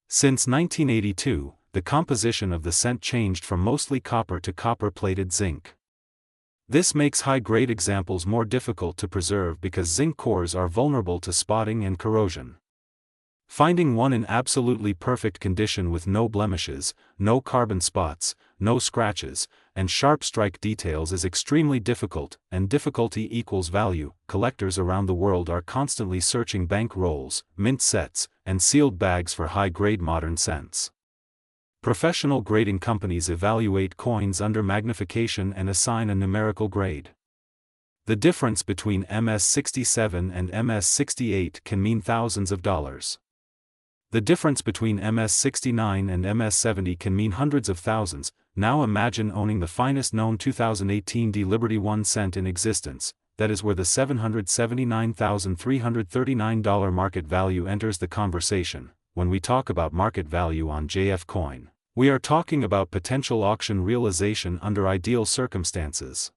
Since 1982, the composition of the cent changed from mostly copper to copper-plated zinc. This makes high-grade examples more difficult to preserve because zinc cores are vulnerable to spotting and corrosion. Finding one in absolutely perfect condition with no blemishes, no carbon spots, no scratches, and sharp strike details is extremely difficult, and difficulty equals value. Collectors around the world are constantly searching bank rolls, mint sets, and sealed bags for high-grade modern cents. Professional grading companies evaluate coins under magnification and assign a numerical grade. The difference between MS-67 and MS-68 can mean thousands of dollars. The difference between MS-69 and MS-70 can mean hundreds of thousands. Now imagine owning the finest known 2018 D Liberty 1 cent in existence. That is where the $779,339 market value enters the conversation. When we talk about market value on JF Coin, we are talking about potential auction realization under ideal circumstances.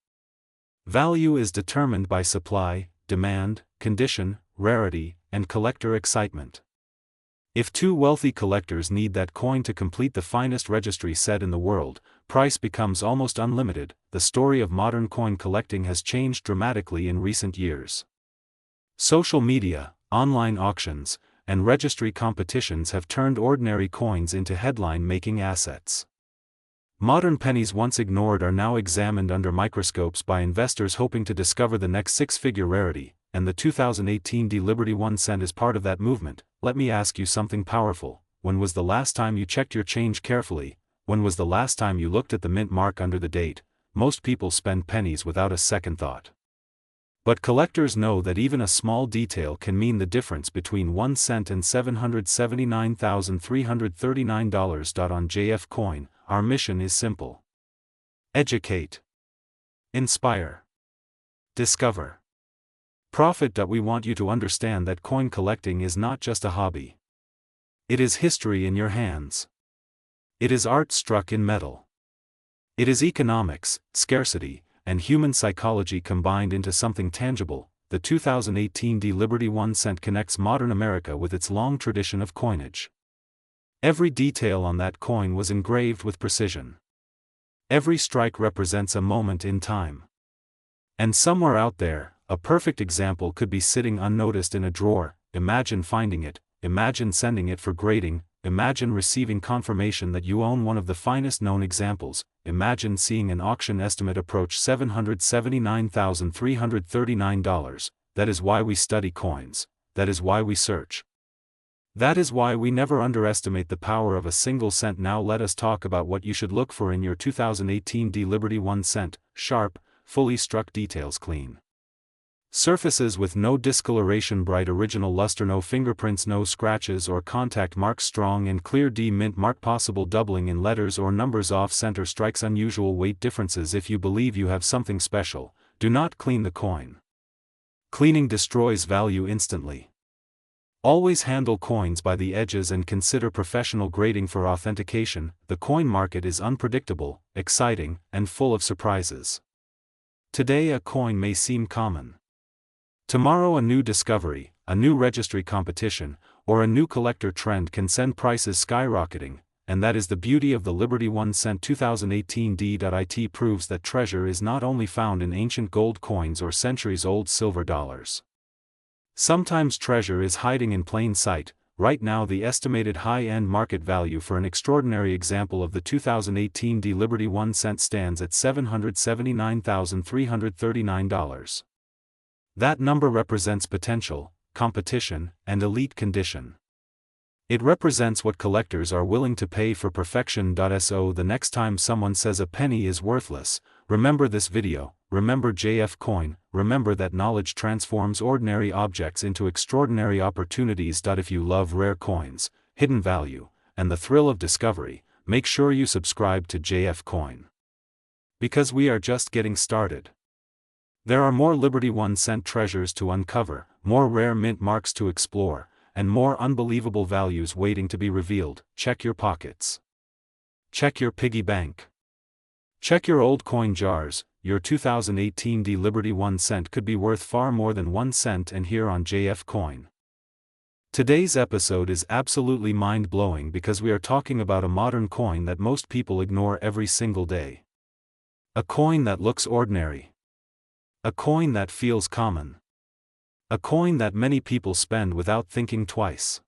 Value is determined by supply, demand, condition, rarity, and collector excitement. If two wealthy collectors need that coin to complete the finest registry set in the world, price becomes almost unlimited. The story of modern coin collecting has changed dramatically in recent years. Social media, online auctions, and registry competitions have turned ordinary coins into headline-making assets. Modern pennies once ignored are now examined under microscopes by investors hoping to discover the next six-figure rarity, and the 2018 D Liberty 1 cent is part of that movement. Let me ask you something powerful. When was the last time you checked your change carefully? When was the last time you looked at the mint mark under the date? Most people spend pennies without a second thought. But collectors know that even a small detail can mean the difference between 1 cent and $779,339. On JF Coin, our mission is simple. Educate. Inspire. Discover. Profit. We want you to understand that coin collecting is not just a hobby. It is history in your hands. It is art struck in metal. It is economics, scarcity, and human psychology combined into something tangible. The 2018 D Liberty 1 cent connects modern America with its long tradition of coinage. Every detail on that coin was engraved with precision. Every strike represents a moment in time. And somewhere out there, a perfect example could be sitting unnoticed in a drawer. Imagine finding it, imagine sending it for grading, imagine receiving confirmation that you own one of the finest known examples, imagine seeing an auction estimate approach $779,339. That is why we study coins, that is why we search. That is why we never underestimate the power of a single cent. Now let us talk about what you should look for in your 2018 D Liberty 1 cent. Sharp, fully struck details, clean surfaces with no discoloration, bright original luster, no fingerprints, no scratches or contact marks, strong and clear D mint mark, possible doubling in letters or numbers, off-center strikes, unusual weight differences. If you believe you have something special, do not clean the coin. Cleaning destroys value instantly. Always handle coins by the edges and consider professional grading for authentication. The coin market is unpredictable, exciting, and full of surprises. Today a coin may seem common. Tomorrow a new discovery, a new registry competition, or a new collector trend can send prices skyrocketing, and that is the beauty of the Liberty 1 cent 2018 D. It proves that treasure is not only found in ancient gold coins or centuries-old silver dollars. Sometimes treasure is hiding in plain sight. Right now the estimated high-end market value for an extraordinary example of the 2018 D Liberty 1 cent stands at $779,339. That number represents potential, competition, and elite condition. It represents what collectors are willing to pay for perfection. So the next time someone says a penny is worthless, remember this video, remember JF Coin, remember that knowledge transforms ordinary objects into extraordinary opportunities. If you love rare coins, hidden value, and the thrill of discovery, make sure you subscribe to JF Coin. Because we are just getting started. There are more Liberty 1 cent treasures to uncover, more rare mint marks to explore, and more unbelievable values waiting to be revealed. Check your pockets. Check your piggy bank. Check your old coin jars. Your 2018 D Liberty 1 cent could be worth far more than 1 cent, and here on JF Coin. Today's episode is absolutely mind-blowing because we are talking about a modern coin that most people ignore every single day. A coin that looks ordinary. A coin that feels common. A coin that many people spend without thinking twice.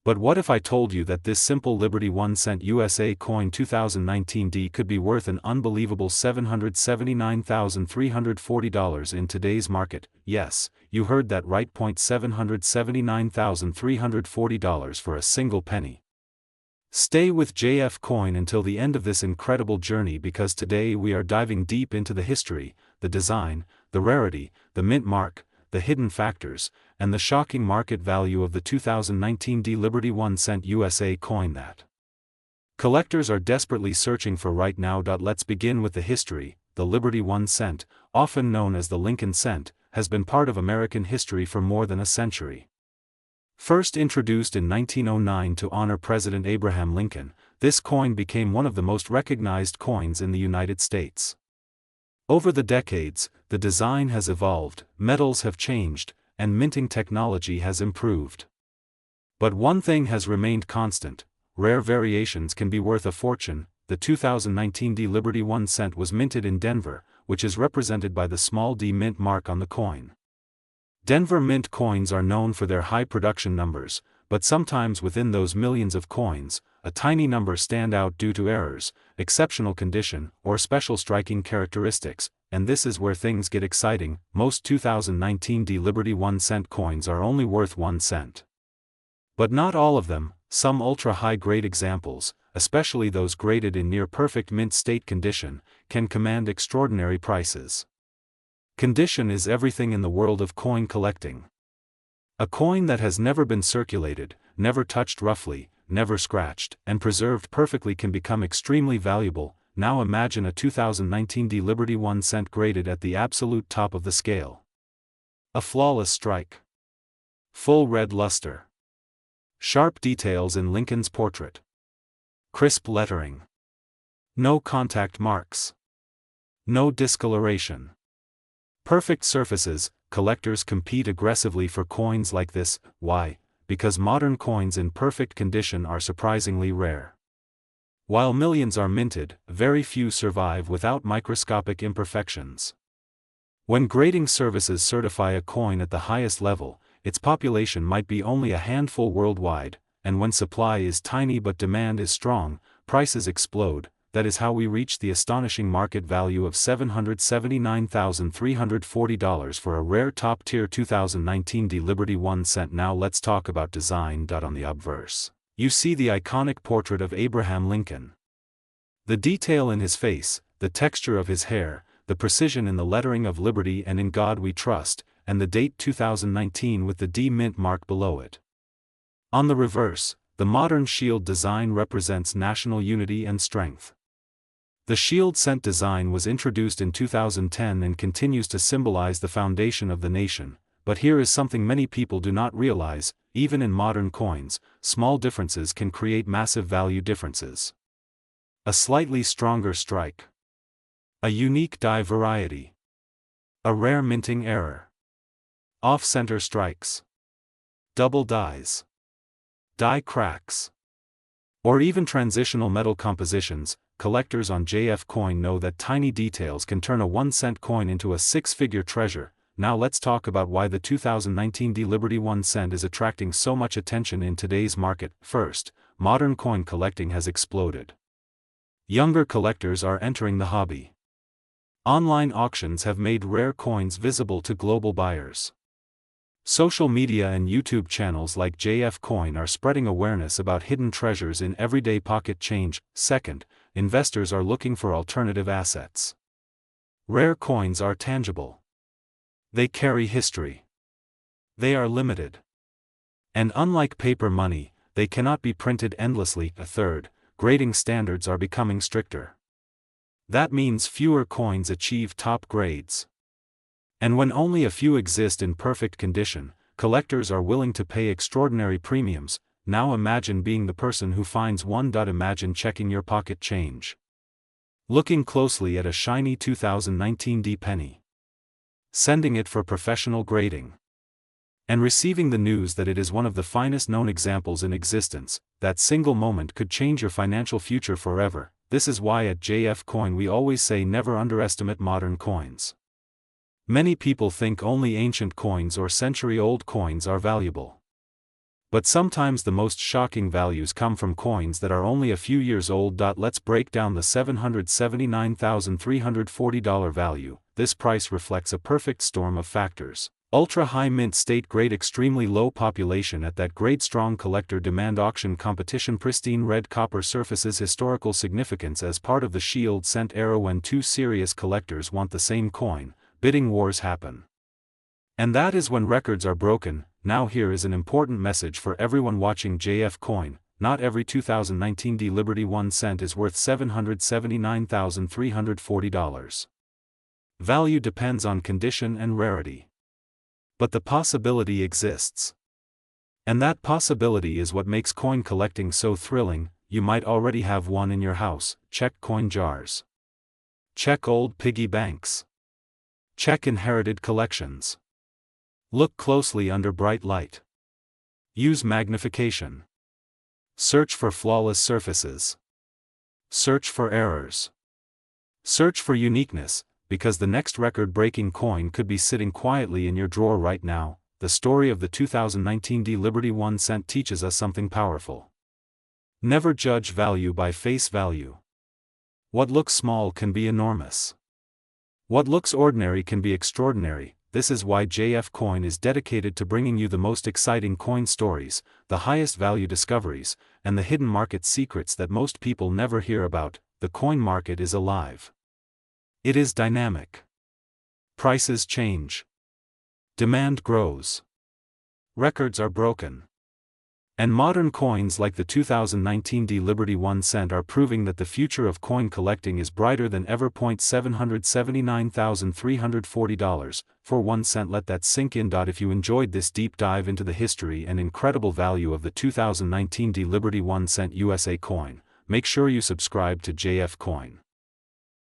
But what if I told you that this simple Liberty 1 cent USA coin 2019D could be worth an unbelievable $779,340 in today's market? Yes, you heard that right. $779,340 for a single penny. Stay with JF Coin until the end of this incredible journey, because today we are diving deep into the history, the design, the rarity, the mint mark, the hidden factors, and the shocking market value of the 2019D Liberty 1 cent USA coin that collectors are desperately searching for right now. Let's begin with the history. The Liberty 1 cent, often known as the Lincoln cent, has been part of American history for more than a century. First introduced in 1909 to honor President Abraham Lincoln, this coin became one of the most recognized coins in the United States. Over the decades, the design has evolved, metals have changed, and minting technology has improved. But one thing has remained constant: rare variations can be worth a fortune. The 2019D Liberty 1 cent was minted in Denver, which is represented by the small d mint mark on the coin. Denver mint coins are known for their high production numbers, but sometimes within those millions of coins, a tiny number stand out due to errors, exceptional condition, or special striking characteristics, and this is where things get exciting. Most 2019D Liberty 1 cent coins are only worth 1 cent. But not all of them. Some ultra-high-grade examples, especially those graded in near-perfect mint state condition, can command extraordinary prices. Condition is everything in the world of coin collecting. A coin that has never been circulated, never touched roughly, never scratched, and preserved perfectly can become extremely valuable. Now imagine a 2019D Liberty 1 cent graded at the absolute top of the scale. A flawless strike. Full red luster. Sharp details in Lincoln's portrait. Crisp lettering. No contact marks. No discoloration. Perfect surfaces. Collectors compete aggressively for coins like this. Why? Because modern coins in perfect condition are surprisingly rare. While millions are minted, very few survive without microscopic imperfections. When grading services certify a coin at the highest level, its population might be only a handful worldwide, and when supply is tiny but demand is strong, prices explode. That is how we reach the astonishing market value of $779,340 for a rare top-tier 2019D Liberty 1 cent. Now let's talk about design. On the obverse, you see the iconic portrait of Abraham Lincoln. The detail in his face, the texture of his hair, the precision in the lettering of Liberty and In God We Trust, and the date 2019 with the D mint mark below it. On the reverse, the modern shield design represents national unity and strength. The shield cent design was introduced in 2010 and continues to symbolize the foundation of the nation. But here is something many people do not realize: even in modern coins, small differences can create massive value differences. A slightly stronger strike. A unique die variety. A rare minting error. Off-center strikes. Double dies. Die cracks. Or even transitional metal compositions. Collectors on JF Coin know that tiny details can turn a 1 cent coin into a six-figure treasure. Now let's talk about why the 2019D Liberty 1 cent is attracting so much attention in today's market. First, modern coin collecting has exploded. Younger collectors are entering the hobby. Online auctions have made rare coins visible to global buyers. Social media and YouTube channels like JF Coin are spreading awareness about hidden treasures in everyday pocket change. Second, investors are looking for alternative assets. Rare coins are tangible. They carry history. They are limited. And unlike paper money, they cannot be printed endlessly. A third, grading standards are becoming stricter. That means fewer coins achieve top grades. And when only a few exist in perfect condition, collectors are willing to pay extraordinary premiums. Now imagine being the person who finds one. Imagine checking your pocket change, looking closely at a shiny 2019D penny, sending it for professional grading, and receiving the news that it is one of the finest known examples in existence. That single moment could change your financial future forever. This is why at JF Coin we always say never underestimate modern coins. Many people think only ancient coins or century-old coins are valuable. But sometimes the most shocking values come from coins that are only a few years old. Let's break down the $779,340 value. This price reflects a perfect storm of factors. Ultra-high mint state grade, extremely low population at that grade, strong collector demand, auction competition, pristine red copper surfaces, historical significance as part of the shield cent era. When two serious collectors want the same coin, bidding wars happen. And that is when records are broken. Now here is an important message for everyone watching JF Coin. Not every 2019 D Liberty 1 cent is worth $779,340. Value depends on condition and rarity. But the possibility exists. And that possibility is what makes coin collecting so thrilling. You might already have one in your house. Check coin jars. Check old piggy banks. Check inherited collections. Look closely under bright light. Use magnification. Search for flawless surfaces. Search for errors. Search for uniqueness, because the next record-breaking coin could be sitting quietly in your drawer right now. The story of the 2019 D Liberty 1 cent teaches us something powerful. Never judge value by face value. What looks small can be enormous. What looks ordinary can be extraordinary. This is why JF Coin is dedicated to bringing you the most exciting coin stories, the highest value discoveries, and the hidden market secrets that most people never hear about. The coin market is alive. It is dynamic. Prices change. Demand grows. Records are broken. And modern coins like the 2019 D Liberty 1 cent are proving that the future of coin collecting is brighter than ever. $779,340 for 1 cent. Let that sink in. If you enjoyed this deep dive into the history and incredible value of the 2019 D Liberty 1 cent USA coin, make sure you subscribe to JF Coin.